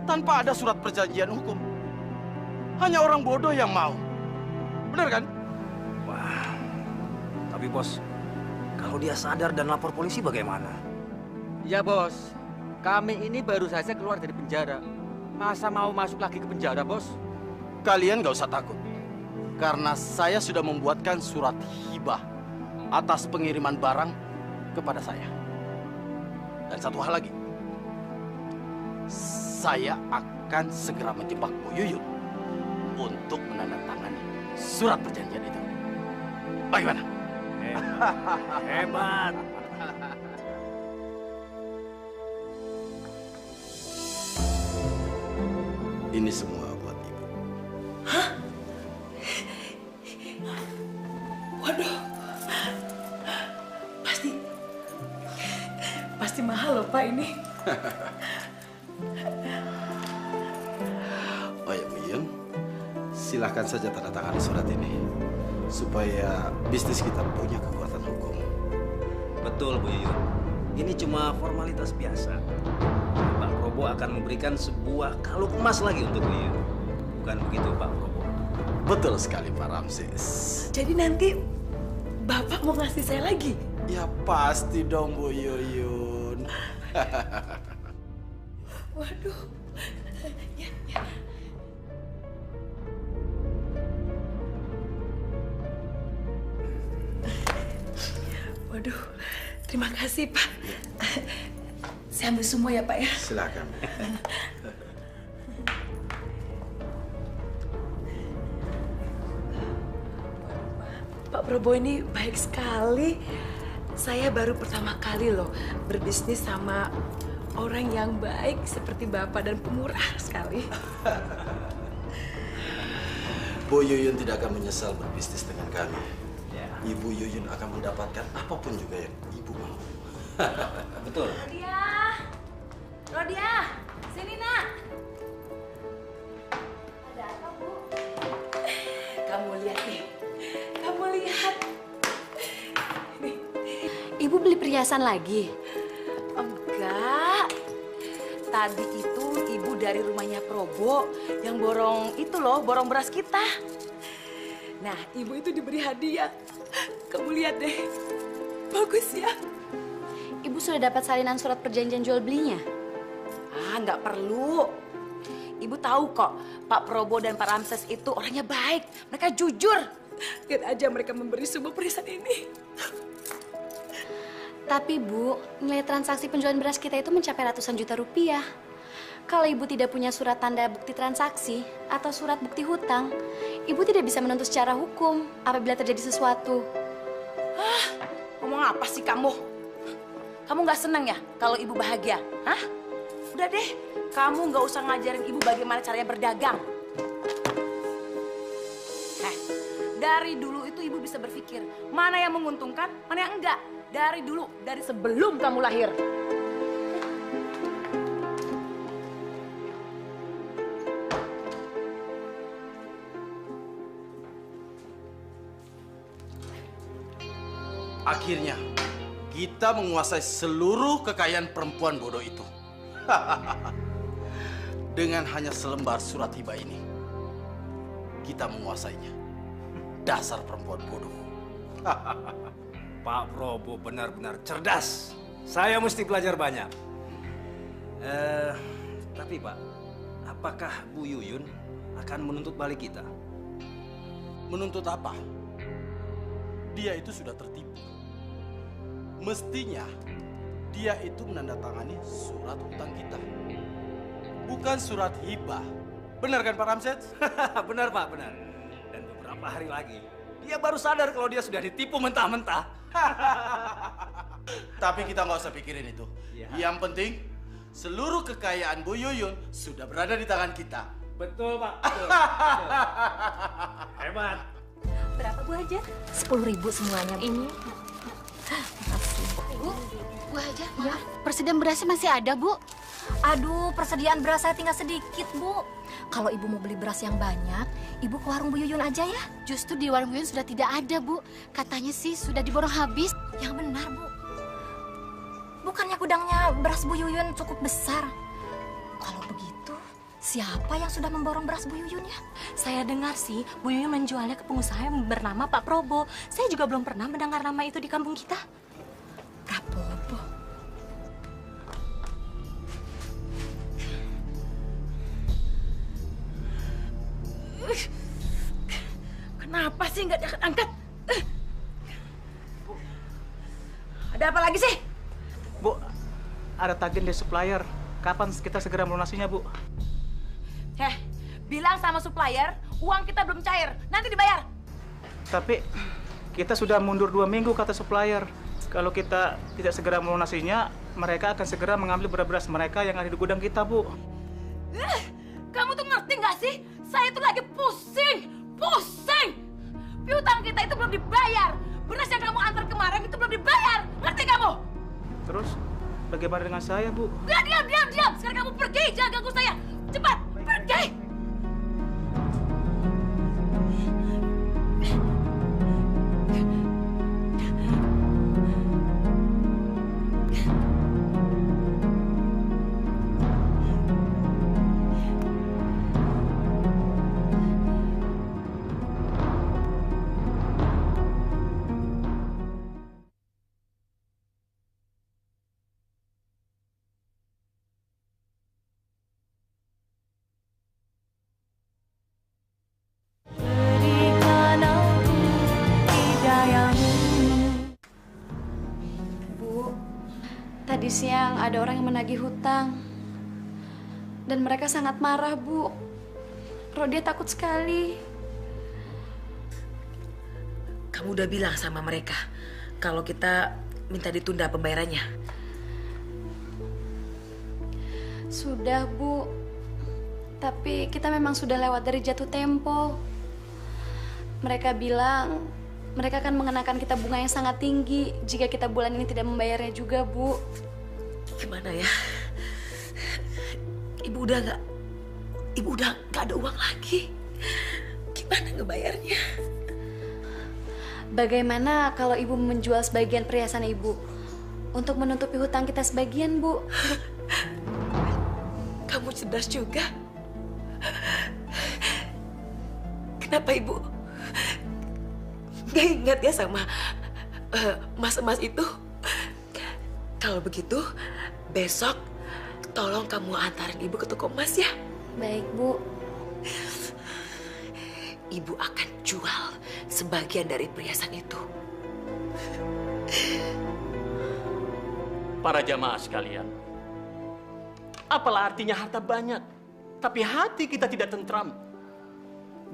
tanpa ada surat perjanjian hukum? Hanya orang bodoh yang mau. Benar kan? Wah, tapi bos, kalau dia sadar dan lapor polisi bagaimana? Ya bos, kami ini baru saja keluar dari penjara. Masa mau masuk lagi ke penjara, bos? Kalian gak usah takut. Karena saya sudah membuatkan surat hibah atas pengiriman barang kepada saya. Dan satu hal lagi, saya akan segera menjebak Bu Yuyun untuk menandatangani surat perjanjian itu. Bagaimana? Hebat. Ini semua buat Ibu. Hah? Waduh. Pasti mahal loh, Pak, ini. Oh ya, Bu Yuyun, silahkan saja tanda tangan surat ini supaya bisnis kita punya kekuatan hukum. Betul, Bu Yuyun. Ini cuma formalitas biasa. Pak Probo akan memberikan sebuah kalung emas lagi untuk Bu Yuyun. Bukan begitu, Pak Probo? Betul sekali, Pak Ramses. Jadi nanti Bapak mau ngasih saya lagi? Ya pasti dong, Bu Yuyun. Waduh. Ya, ya. Waduh, terima kasih Pak. Saya ambil semua ya Pak ya. Silakan. Pak Prabowo ini baik sekali. Saya baru pertama kali loh berbisnis sama orang yang baik seperti Bapak dan pemurah sekali. Bu Yuyun tidak akan menyesal berbisnis dengan kami. Ibu Yuyun akan mendapatkan apapun juga yang Ibu mau. Betul. Rodia, sini nak. Ada apa Bu? Kamu lihat nih, kamu lihat. Nih. Ibu beli perhiasan lagi? Enggak. Tadi itu ibu dari rumahnya Probo yang borong itu loh, borong beras kita. Nah, ibu itu diberi hadiah. Kamu lihat deh, bagus ya. Ibu sudah dapat salinan surat perjanjian jual belinya? Ah, nggak perlu. Ibu tahu kok, Pak Probo dan Pak Ramses itu orangnya baik. Mereka jujur. Lihat aja mereka memberi semua perhiasan ini. Tapi Bu, nilai transaksi penjualan beras kita itu mencapai ratusan juta rupiah. Kalau Ibu tidak punya surat tanda bukti transaksi atau surat bukti hutang, Ibu tidak bisa menuntut secara hukum apabila terjadi sesuatu. Hah? Ngomong apa sih kamu? Kamu nggak senang ya kalau Ibu bahagia? Hah? Udah deh, kamu nggak usah ngajarin Ibu bagaimana caranya berdagang. Dari dulu itu Ibu bisa berpikir mana yang menguntungkan, mana yang enggak. Dari dulu, dari sebelum kamu lahir. Akhirnya, kita menguasai seluruh kekayaan perempuan bodoh itu. Dengan hanya selembar surat hibah ini, kita menguasainya. Dasar perempuan bodoh. Pak Prabowo benar-benar cerdas. Saya mesti belajar banyak. Tapi Pak, apakah Bu Yuyun akan menuntut balik kita? Menuntut apa? Dia itu sudah tertipu. Mestinya dia itu menandatangani surat hutang kita, bukan surat hibah. Benar kan Pak Ramses? Benar Pak, benar. Dan beberapa hari lagi, dia baru sadar kalau dia sudah ditipu mentah-mentah. Tapi kita nggak usah pikirin itu. Yang penting, seluruh kekayaan Bu Yuyun sudah berada di tangan kita. Betul Pak. Betul. Hebat. Berapa Bu Haja? 10.000 semuanya. Ini. Bu Haja, ya. Persediaan berasnya masih ada, Bu. Aduh, persediaan beras saya tinggal sedikit, Bu. Kalau Ibu mau beli beras yang banyak, Ibu ke warung Bu Yuyun aja ya. Justru di warung Bu Yuyun sudah tidak ada, Bu. Katanya sih sudah diborong habis. Yang benar, Bu. Bukannya gudangnya beras Bu Yuyun cukup besar. Kalau begitu, siapa yang sudah memborong beras Bu Yuyun ya? Saya dengar sih, Bu Yuyun menjualnya ke pengusaha yang bernama Pak Probo. Saya juga belum pernah mendengar nama itu di kampung kita. Prabowo. Kenapa sih nggak diangkat-angkat? Ada apa lagi sih? Bu, ada tagihan dari supplier. Kapan kita segera melunasinya, Bu? Bilang sama supplier, uang kita belum cair. Nanti dibayar. Tapi kita sudah mundur 2 minggu, kata supplier. Kalau kita tidak segera melunasinya, mereka akan segera mengambil beras-beras mereka yang ada di gudang kita, Bu. Kamu tuh ngerti nggak sih? Saya itu lagi pusing. Piutang kita itu belum dibayar. Beras yang kamu antar kemarin itu belum dibayar. Ngerti kamu? Terus bagaimana dengan saya, Bu? Udah, diam. Sekarang kamu pergi, jangan ganggu saya. Cepat, pergi. Tadi siang ada orang yang menagih hutang. Dan mereka sangat marah, Bu. Rodia takut sekali. Kamu udah bilang sama mereka kalau kita minta ditunda pembayarannya? Sudah, Bu. Tapi kita memang sudah lewat dari jatuh tempo. Mereka bilang mereka akan mengenakan kita bunga yang sangat tinggi jika kita bulan ini tidak membayarnya juga, Bu. Gimana ya? Ibu udah nggak ada uang lagi. Gimana ngebayarnya? Bagaimana kalau Ibu menjual sebagian perhiasan Ibu untuk menutupi hutang kita sebagian, Bu? Kamu cerdas juga. Kenapa Ibu nggak ingat ya sama emas-emas itu? Kalau begitu, besok tolong kamu antarin Ibu ke toko emas ya. Baik, Bu. Ibu akan jual sebagian dari perhiasan itu. Para jamaah sekalian, apalah artinya harta banyak, tapi hati kita tidak tentram.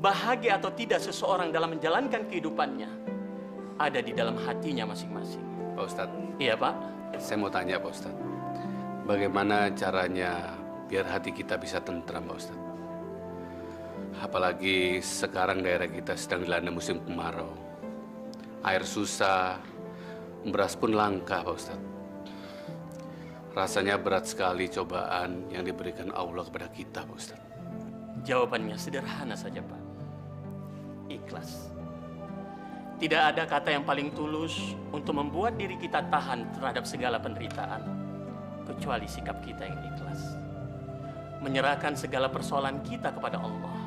Bahagia atau tidak seseorang dalam menjalankan kehidupannya ada di dalam hatinya masing-masing. Pak Ustadz. Iya, Pak. Saya mau tanya, Pak Ustadz. Bagaimana caranya biar hati kita bisa tentram, Pak Ustadz? Apalagi sekarang daerah kita sedang dilanda musim kemarau. Air susah, beras pun langka, Pak Ustadz. Rasanya berat sekali cobaan yang diberikan Allah kepada kita, Pak Ustadz. Jawabannya sederhana saja, Pak. Ikhlas. Tidak ada kata yang paling tulus untuk membuat diri kita tahan terhadap segala penderitaan, kecuali sikap kita yang ikhlas. Menyerahkan segala persoalan kita kepada Allah.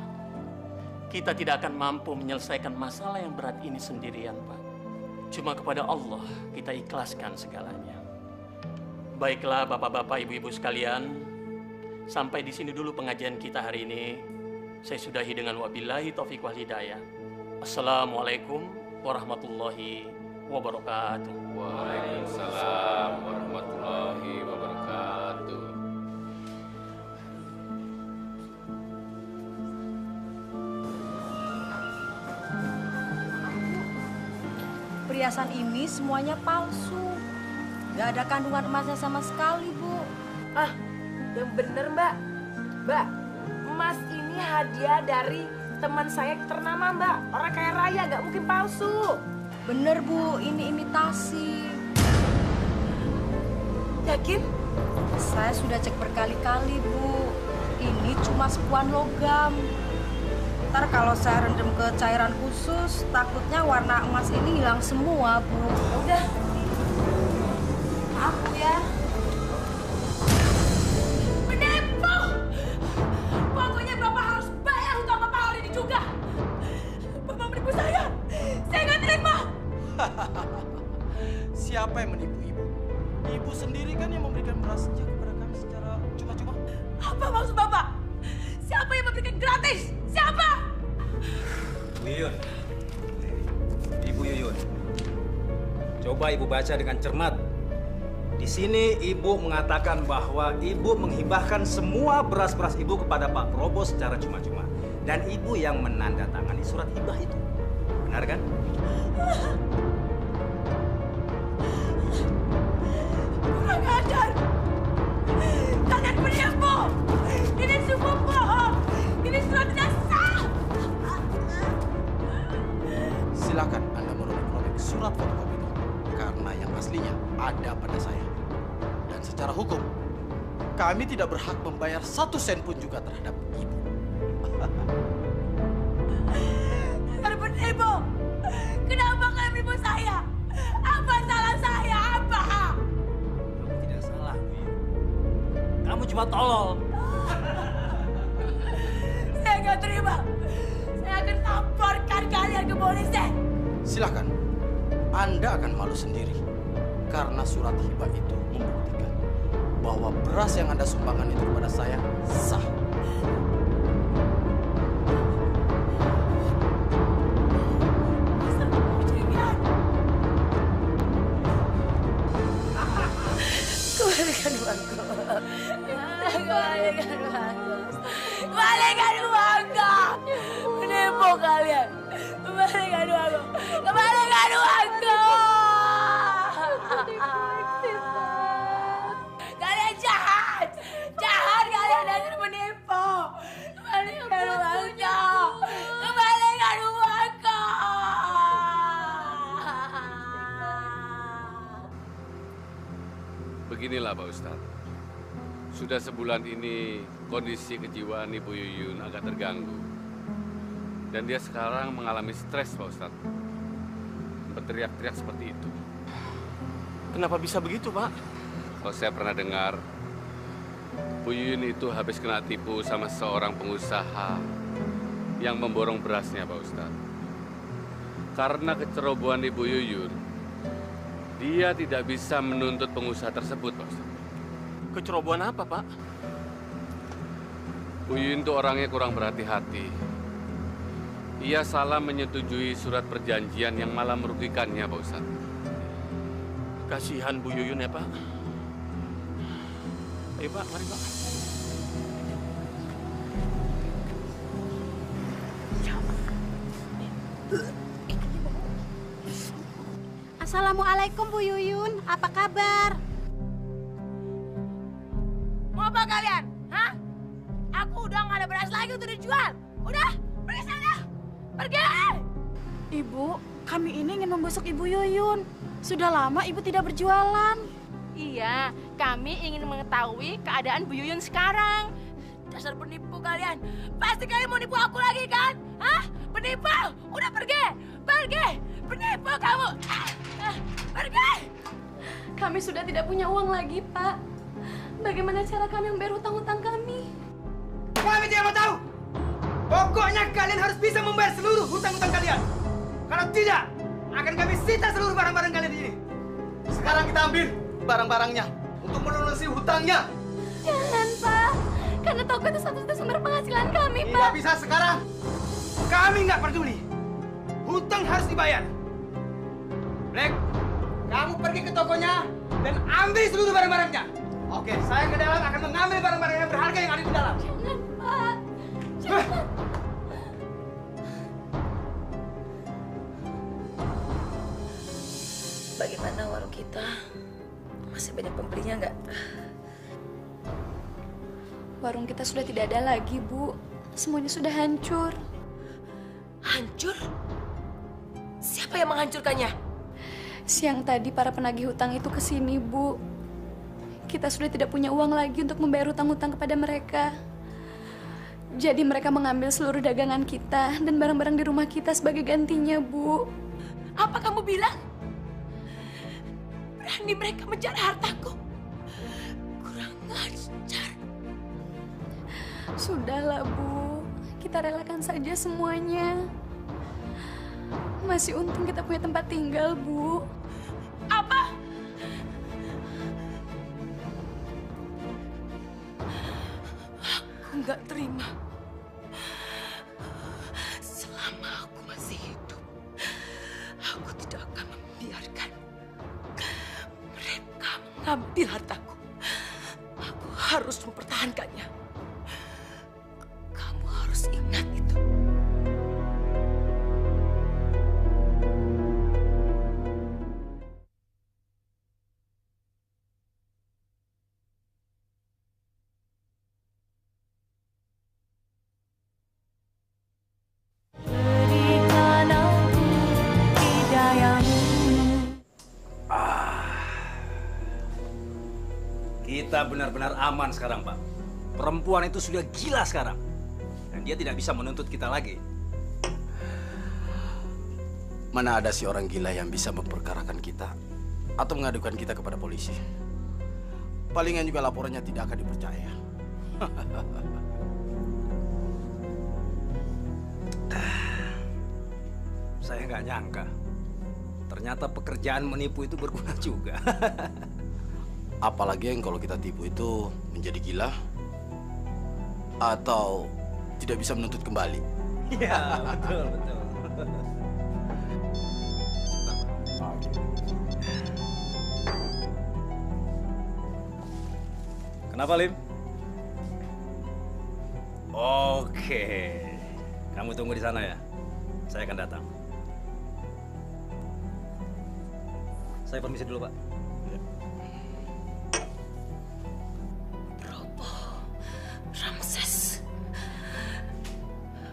Kita tidak akan mampu menyelesaikan masalah yang berat ini sendirian, Pak. Cuma kepada Allah kita ikhlaskan segalanya. Baiklah Bapak-bapak, Ibu-ibu sekalian, sampai di sini dulu pengajian kita hari ini. Saya sudahi dengan wabillahi taufiq wal hidayah. Assalamualaikum warahmatullahi wabarakatuh. Waalaikumsalam warahmatullahi wabarakatuh. Perhiasan ini semuanya palsu. Gak ada kandungan emasnya sama sekali, Bu. Ah, yang bener, Mbak. Mbak, emas ini hadiah dari teman saya yang ternama, Mbak. Orang kaya raya, gak mungkin palsu. Bener, Bu. Ini imitasi. Yakin? Saya sudah cek berkali-kali, Bu. Ini cuma sepuan logam. Ntar kalau saya rendam ke cairan khusus, takutnya warna emas ini hilang semua, Bu. Udah. Maaf, Bu ya. Menipu! Pokoknya Bapak harus bayar hutang Bapak hari ini juga. Bapak menipu saya. Saya nggak terima. Siapa yang menipu Ibu? Ibu sendiri kan yang memberikan berasnya kepada kami secara cuma-cuma. Apa maksud Bapak? Siapa yang memberikan gratis? Siapa? Yuyun. Ibu Yuyun. Coba Ibu baca dengan cermat. Di sini Ibu mengatakan bahwa Ibu menghibahkan semua beras-beras Ibu kepada Pak Probo secara cuma-cuma. Dan Ibu yang menandatangani surat hibah itu. Benar kan? Kurang ajar. Kalian penipu. Ini semua bohong. Ini surat tidak sah. Silakan Anda merolek-rolek surat fotokopi itu. Karena yang aslinya ada pada saya. Dan secara hukum, kami tidak berhak membayar 1 sen pun juga terhadap Ibu. Dasar penipu. Kenapa kalian menipu saya? Apa salah saya? Apa? Kamu tidak salah, Yuyun. Kamu cuma tolol. Saya nggak terima. Saya akan laporkan kalian ke polisi. Silakan. Anda akan malu sendiri. Karena surat hibah itu membuktikan bahwa beras yang Anda sumbangkan itu kepada saya sah. Keluar Kembalikan uangku. Kembalikan uangku. Menipu kalian. Kembalikan uangku. Kembalikan uangku. Kalian jahat. Jahat kalian dan menipu. Kembalikan uangku. Kembalikan uangku. Beginilah Pak Ustadz. Sudah sebulan ini kondisi kejiwaan Ibu Yuyun agak terganggu. Dan dia sekarang mengalami stres Pak Ustadz. Berteriak-teriak seperti itu. Kenapa bisa begitu Pak? Kalau saya pernah dengar, Bu Yuyun itu habis kena tipu sama seorang pengusaha yang memborong berasnya Pak Ustadz. Karena kecerobohan Ibu Yuyun, dia tidak bisa menuntut pengusaha tersebut Pak Ustadz. Kecerobohan apa Pak? Bu Yuyun itu orangnya kurang berhati-hati. Ia salah menyetujui surat perjanjian yang malah merugikannya, Pak Ustadz. Kasihan Bu Yuyun ya, Pak. Ayo, Pak, mari, Pak. Assalamualaikum Bu Yuyun, apa kabar? Mau apa kalian? Hah? Aku udah gak ada beras lagi untuk dijual. Udah, pergi sana. Pergi! Ibu, kami ini ingin membesuk Ibu Yuyun. Sudah lama Ibu tidak berjualan. Iya, kami ingin mengetahui keadaan Bu Yuyun sekarang. Dasar penipu kalian. Pasti kalian mau nipu aku lagi kan? Hah? Penipu! Udah pergi! Pergi! Penipu kamu! Pergi! Kami sudah tidak punya uang lagi, Pak. Bagaimana cara kami membayar hutang-hutang kami? Kami tidak mau tahu. Pokoknya kalian harus bisa membayar seluruh hutang-hutang kalian. Kalau tidak, akan kami sita seluruh barang-barang kalian di sini. Sekarang kita ambil barang-barangnya untuk melunasi hutangnya. Jangan, Pak. Karena toko itu satu-satunya sumber penghasilan kami, Pak. Tidak bisa sekarang. Kami nggak peduli. Hutang harus dibayar. Black, kamu pergi ke tokonya dan ambil seluruh barang-barangnya. Oke, saya ke dalam akan mengambil barang-barang yang berharga yang ada di dalam. Jangan, Pak. Jangan. Bagaimana warung kita? Masih banyak pembelinya nggak? Warung kita sudah tidak ada lagi, Bu. Semuanya sudah hancur. Hancur? Siapa yang menghancurkannya? Siang tadi para penagih hutang itu ke sini, Bu. Kita sudah tidak punya uang lagi untuk membayar hutang-hutang kepada mereka. Jadi mereka mengambil seluruh dagangan kita dan barang-barang di rumah kita sebagai gantinya, Bu. Apa kamu bilang? Berani mereka mencari hartaku? Kurang ajar. Sudahlah, Bu. Kita relakan saja semuanya. Masih untung kita punya tempat tinggal, Bu. Apa? Aku nggak terima. Selama aku masih hidup, aku tidak akan membiarkan mereka mengambil hartaku. Aku harus mempertahankannya. Kamu harus ingat itu. Kita benar-benar aman sekarang, Pak. Perempuan itu sudah gila sekarang. Dan dia tidak bisa menuntut kita lagi. Mana ada si orang gila yang bisa memperkarakan kita atau mengadukan kita kepada polisi? Palingan juga laporannya tidak akan dipercaya. Saya nggak nyangka. Ternyata pekerjaan menipu itu berguna juga. Apalagi yang kalau kita tipu itu menjadi gila atau tidak bisa menuntut kembali. Iya, betul, betul. Kenapa, Lim? Oke. Kamu tunggu di sana ya. Saya akan datang. Saya permisi dulu, Pak. Robo, Ramses,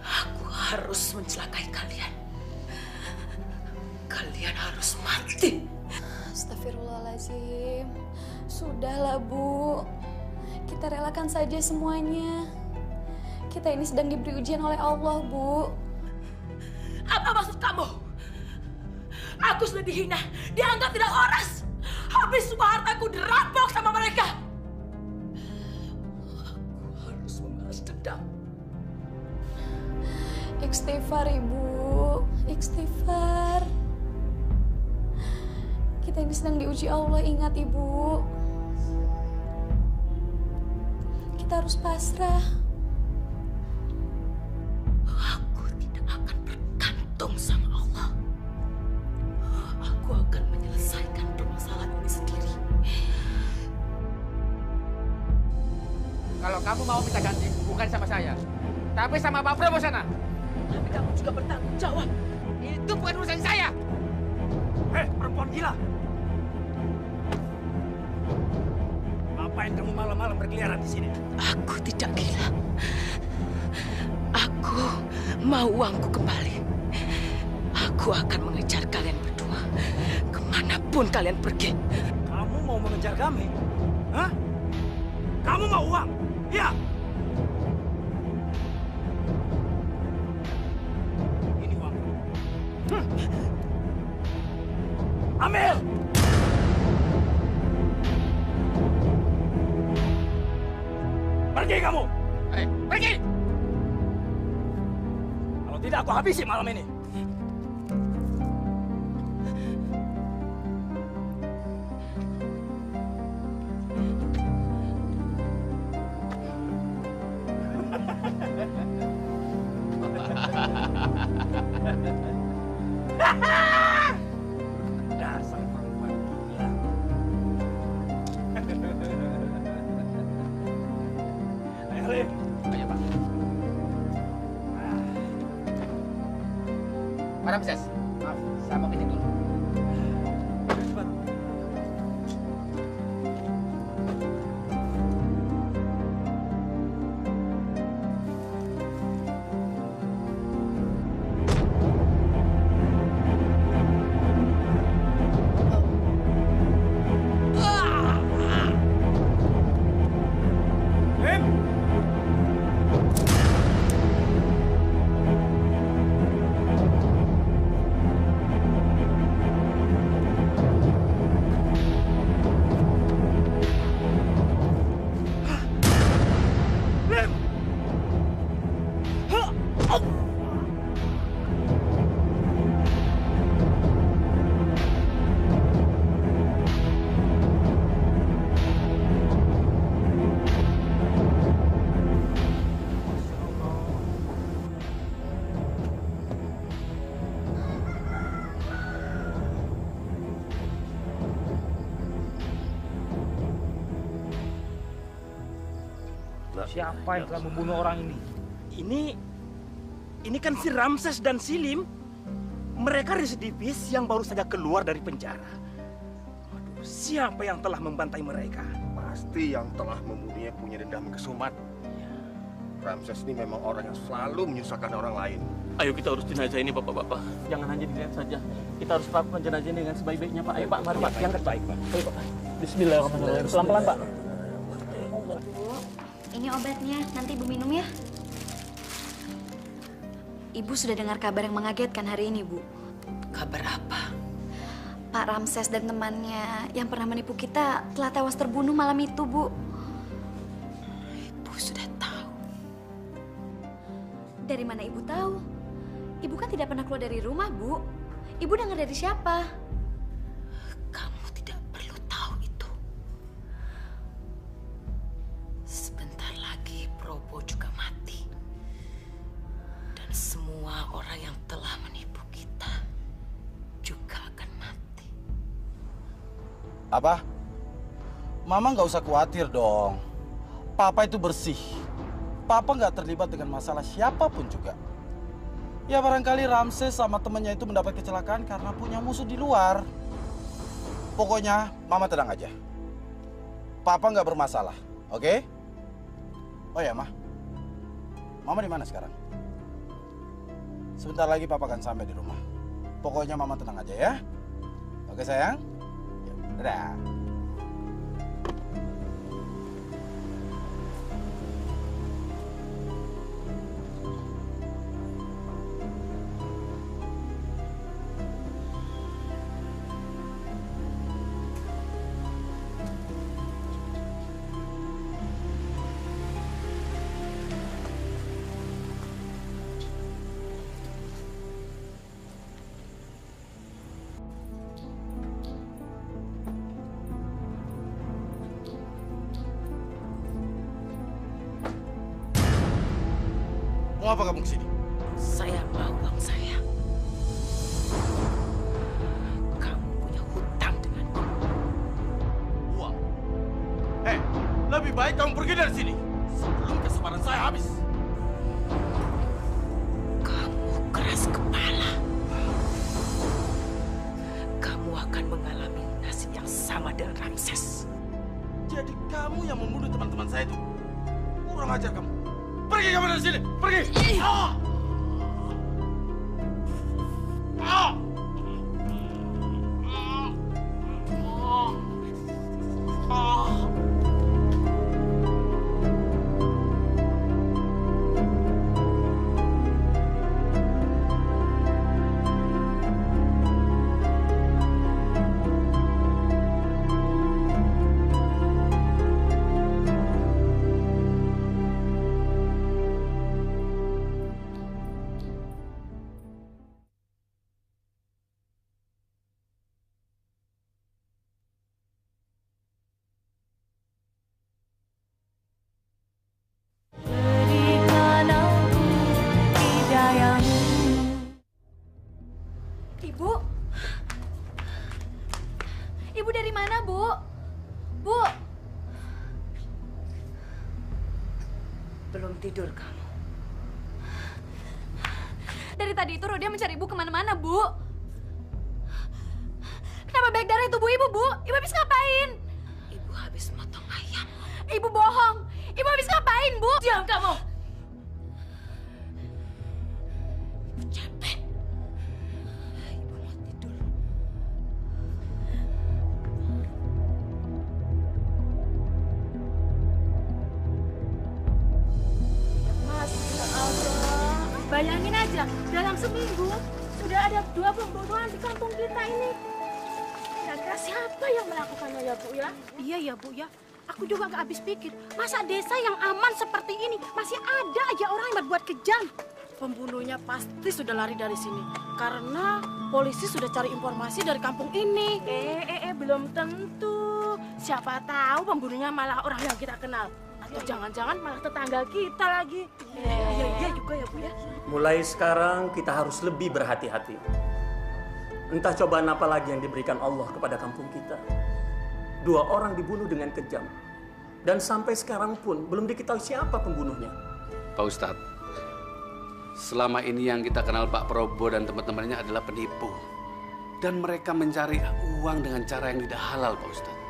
aku harus mencelakai kalian. Kalian harus mati. Astagfirullahaladzim. Sudahlah, Bu. Kita relakan saja semuanya. Kita ini sedang diberi ujian oleh Allah, Bu. Apa maksud kamu? Aku sudah dihina, dianggap tidak waras. Habis semua hartaku dirampok sama mereka. Aku harus membalas dendam. Istighfar, Ibu. Istighfar. Kita ini sedang diuji Allah, ingat, Ibu. Kita harus pasrah. Aku tidak akan bergantung sama Allah. Aku akan menyelesaikan permasalahan ini sendiri. Kalau kamu mau minta ganti, bukan sama saya, tapi sama Pak Prabowo sana. Tapi kamu juga bertanggung jawab. Itu bukan urusan saya. Hei, perempuan gila! Ngapain kamu malam-malam berkeliaran di sini? Aku tidak gila. Aku mau uangku kembali. Aku akan mengejar kalian berdua kemanapun kalian pergi. Kamu mau mengejar kami? Hah? Kamu mau uang? Ya. Ini uang. Ambil! Pergi kamu! Pergi! Kalau tidak, aku habisi malam ini. Dasar perempuan gila. Ayo, Lim. Ayo, Pak. Pak Ramses, maaf, saya mau kencing dulu. Siapa yang telah membunuh orang ini? Ini kan si Ramses dan si Lim. Mereka residivis yang baru saja keluar dari penjara. Aduh, siapa yang telah membantai mereka? Pasti yang telah membunuhnya punya dendam kesumat. Ramses ini memang orang yang selalu menyusahkan orang lain. Ayo kita urus jenazah ini, Bapak-Bapak. Jangan hanya dilihat saja. Kita harus melakukan jenazah ini dengan sebaik-baiknya, Pak. Ayo, Pak. Mari, Pak. Yang terbaik, Pak. Ayo, Pak. Bismillahirrahmanirrahim. Pelan-pelan, Pak. Ini obatnya, nanti Ibu minum ya. Ibu sudah dengar kabar yang mengagetkan hari ini, Bu. Kabar apa? Pak Ramses dan temannya yang pernah menipu kita telah tewas terbunuh malam itu, Bu. Ibu sudah tahu. Dari mana Ibu tahu? Ibu kan tidak pernah keluar dari rumah, Bu. Ibu dengar dari siapa? Kamu tidak perlu tahu itu. Sebentar lagi Probo juga mati. Dan semua orang yang telah menipu kita juga akan mati. Apa? Mama nggak usah khawatir dong. Papa itu bersih. Papa nggak terlibat dengan masalah siapapun juga. Ya barangkali Ramses sama temennya itu mendapat kecelakaan karena punya musuh di luar. Pokoknya Mama tenang aja. Papa nggak bermasalah, oke? Oh ya, Mama di mana sekarang? Sebentar lagi Papa akan sampai di rumah. Pokoknya Mama tenang aja ya. Oke sayang? Ya, dadah. Mau apa kamu kesini? Saya mau uang saya. Kamu punya hutang denganku. Uang? Lebih baik kamu pergi dari sini sebelum kesabaran saya habis. Kamu keras kepala. Kamu akan mengalami nasib yang sama dengan Ramses. Jadi kamu yang membunuh teman-teman saya itu? Kurang ajar kamu. Pergi kamu dari sini! Pergi! Ibu? Ibu dari mana, Bu? Bu? Belum tidur kamu. Dari tadi itu Rodia mencari Ibu kemana-mana, Bu. Kenapa baik darah itu, Bu? Ibu, Ibu habis ngapain? Ibu habis motong ayam. Ibu bohong. Ibu habis ngapain, Bu? Diam kamu. Capek. Ibu mau tidur. Mas, ya Allah. Bayangin aja, dalam seminggu sudah ada 2 pembunuhan di kampung kita ini. Kira-kira siapa yang melakukannya ya, Bu ya? Iya ya Bu ya, aku juga nggak habis pikir. Masa desa yang aman seperti ini masih ada aja orang yang berbuat kejam. Pembunuhnya pasti sudah lari dari sini karena polisi sudah cari informasi dari kampung ini. Belum tentu. Siapa tahu pembunuhnya malah orang yang kita kenal. Atau jangan-jangan malah tetangga kita lagi. Iya juga ya, Bu ya. Mulai sekarang kita harus lebih berhati-hati. Entah cobaan apa lagi yang diberikan Allah kepada kampung kita. 2 orang dibunuh dengan kejam. Dan sampai sekarang pun belum diketahui siapa pembunuhnya. Pak Ustadz, selama ini yang kita kenal Pak Probo dan teman-temannya adalah penipu. Dan mereka mencari uang dengan cara yang tidak halal, Pak Ustadz.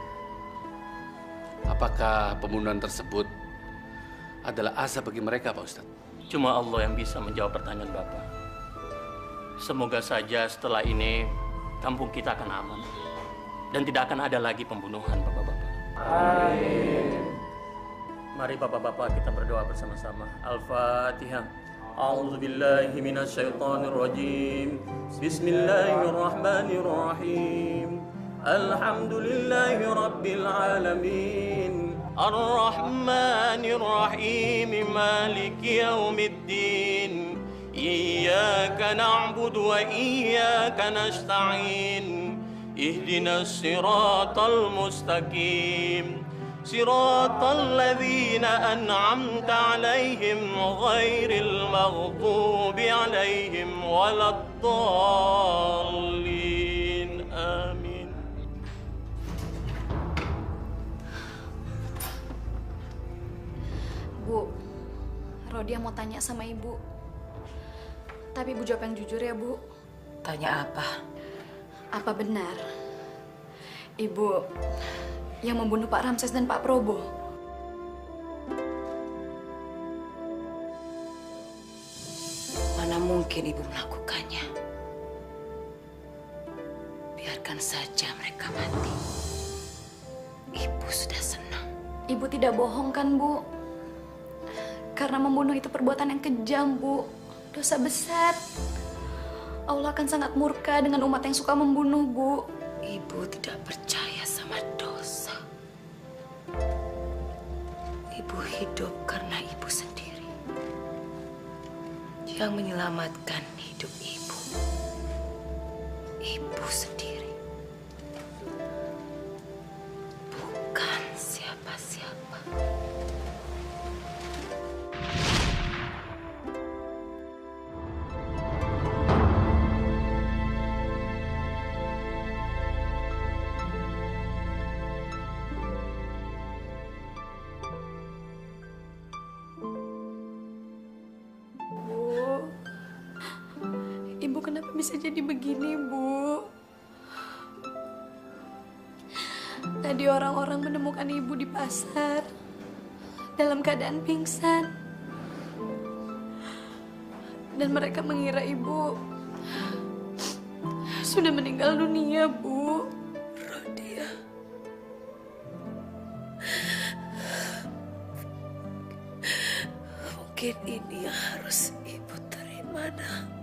Apakah pembunuhan tersebut adalah azab bagi mereka, Pak Ustadz? Cuma Allah yang bisa menjawab pertanyaan Bapak. Semoga saja setelah ini kampung kita akan aman. Dan tidak akan ada lagi pembunuhan, Bapak-Bapak. Amin. Mari Bapak-Bapak kita berdoa bersama-sama. Al-Fatihah. A'udzubillahi minasyaitonirrajim. Bismillahirrahmanirrahim. Alhamdulillahi rabbil alamin. Ar-Rahmanir-Rahim. Maliki yaumiddin. Iyyaka na'budu wa iyyaka nasta'in. Ihdinas siratal mustaqim. Siratal ladzina an'amta 'alaihim ghairil maghdubi 'alaihim waladdallin. Amin. Bu, Rodia mau tanya sama ibu. Tapi ibu jawab yang jujur ya, Bu. Tanya apa? Apa benar ibu yang membunuh Pak Ramses dan Pak Probo? Mana mungkin ibu melakukannya? Biarkan saja mereka mati. Ibu sudah senang. Ibu tidak bohong kan, Bu? Karena membunuh itu perbuatan yang kejam, Bu. Dosa besar. Allah akan sangat murka dengan umat yang suka membunuh, Bu. Ibu tidak percaya sama dosa. Ibu hidup karena ibu sendiri. Yang menyelamatkan hidup ibu. Ibu sendiri. Bukan siapa-siapa. Ibu kenapa bisa jadi begini, Bu? Tadi orang-orang menemukan ibu di pasar dalam keadaan pingsan. Dan mereka mengira ibu sudah meninggal dunia, Bu. Rodia. Mungkin ini yang harus ibu terima, Nak.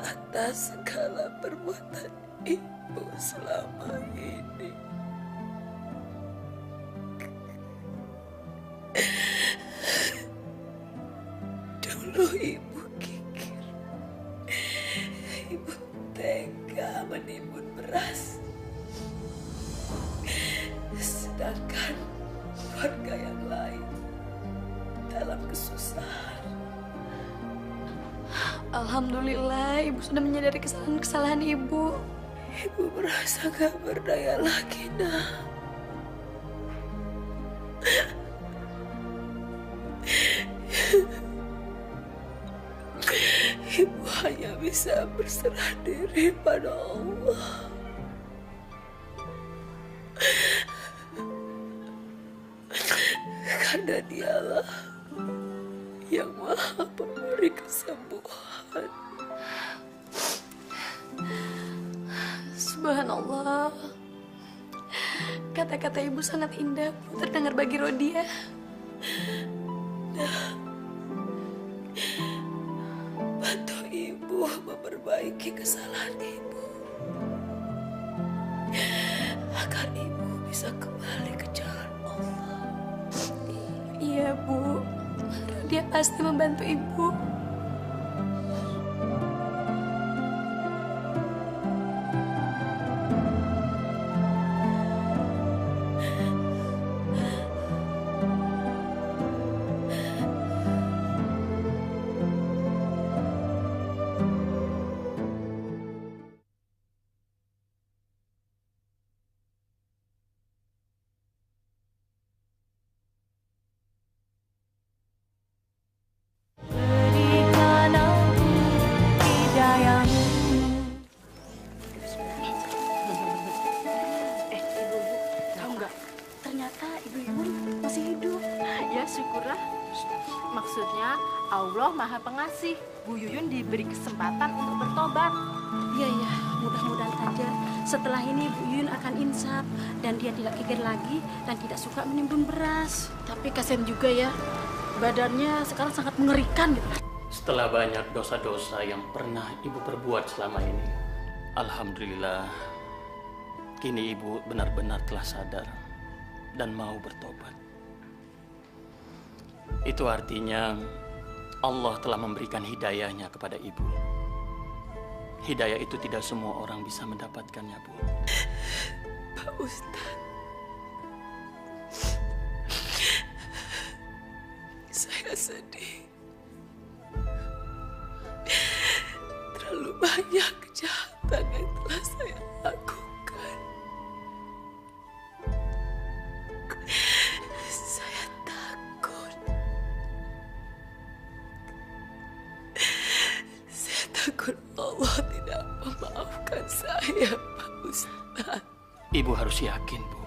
Atas segala perbuatan ibu selama ini. Dulu ibu kikir, ibu tega menimbun beras. Sedangkan warga yang lain dalam kesusahan. Alhamdulillah, ibu sudah menyadari kesalahan-kesalahan ibu. Ibu merasa gak berdaya lagi, Nak. Ibu hanya bisa berserah diri pada Allah. Karena Dialah yang Maha Pemberi kesembuhan. Subhanallah. Kata-kata ibu sangat indah, Bu, terdengar bagi Rodia. Nah, bantu ibu memperbaiki kesalahan ibu. Agar ibu bisa kembali ke jalan Allah. Iya, Bu. Rodia pasti membantu ibu. Maksudnya Allah Maha Pengasih. Bu Yuyun diberi kesempatan untuk bertobat. Iya, iya. Mudah-mudahan saja setelah ini Bu Yuyun akan insaf dan dia tidak kikir lagi dan tidak suka menimbun beras. Tapi kasihan juga ya, badannya sekarang sangat mengerikan gitu. Setelah banyak dosa-dosa yang pernah ibu perbuat selama ini, alhamdulillah, kini ibu benar-benar telah sadar dan mau bertobat. Itu artinya Allah telah memberikan hidayahnya kepada ibu. Hidayah itu tidak semua orang bisa mendapatkannya, Bu. Pak Ustadz, saya sedih. Terlalu banyak kejahatan yang telah saya lakukan. takut Allah tidak memaafkan saya, Pak Ustaz. Ibu harus yakin, Bu.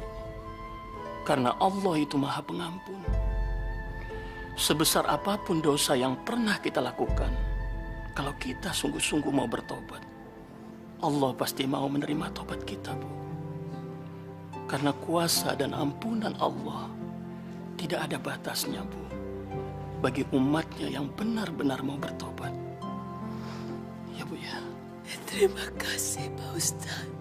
Karena Allah itu Maha Pengampun. Sebesar apapun dosa yang pernah kita lakukan, kalau kita sungguh-sungguh mau bertobat, Allah pasti mau menerima tobat kita, Bu. Karena kuasa dan ampunan Allah tidak ada batasnya, Bu, bagi umatnya yang benar-benar mau bertobat. Ya, Bu, ya. Terima kasih, Pak Ustaz.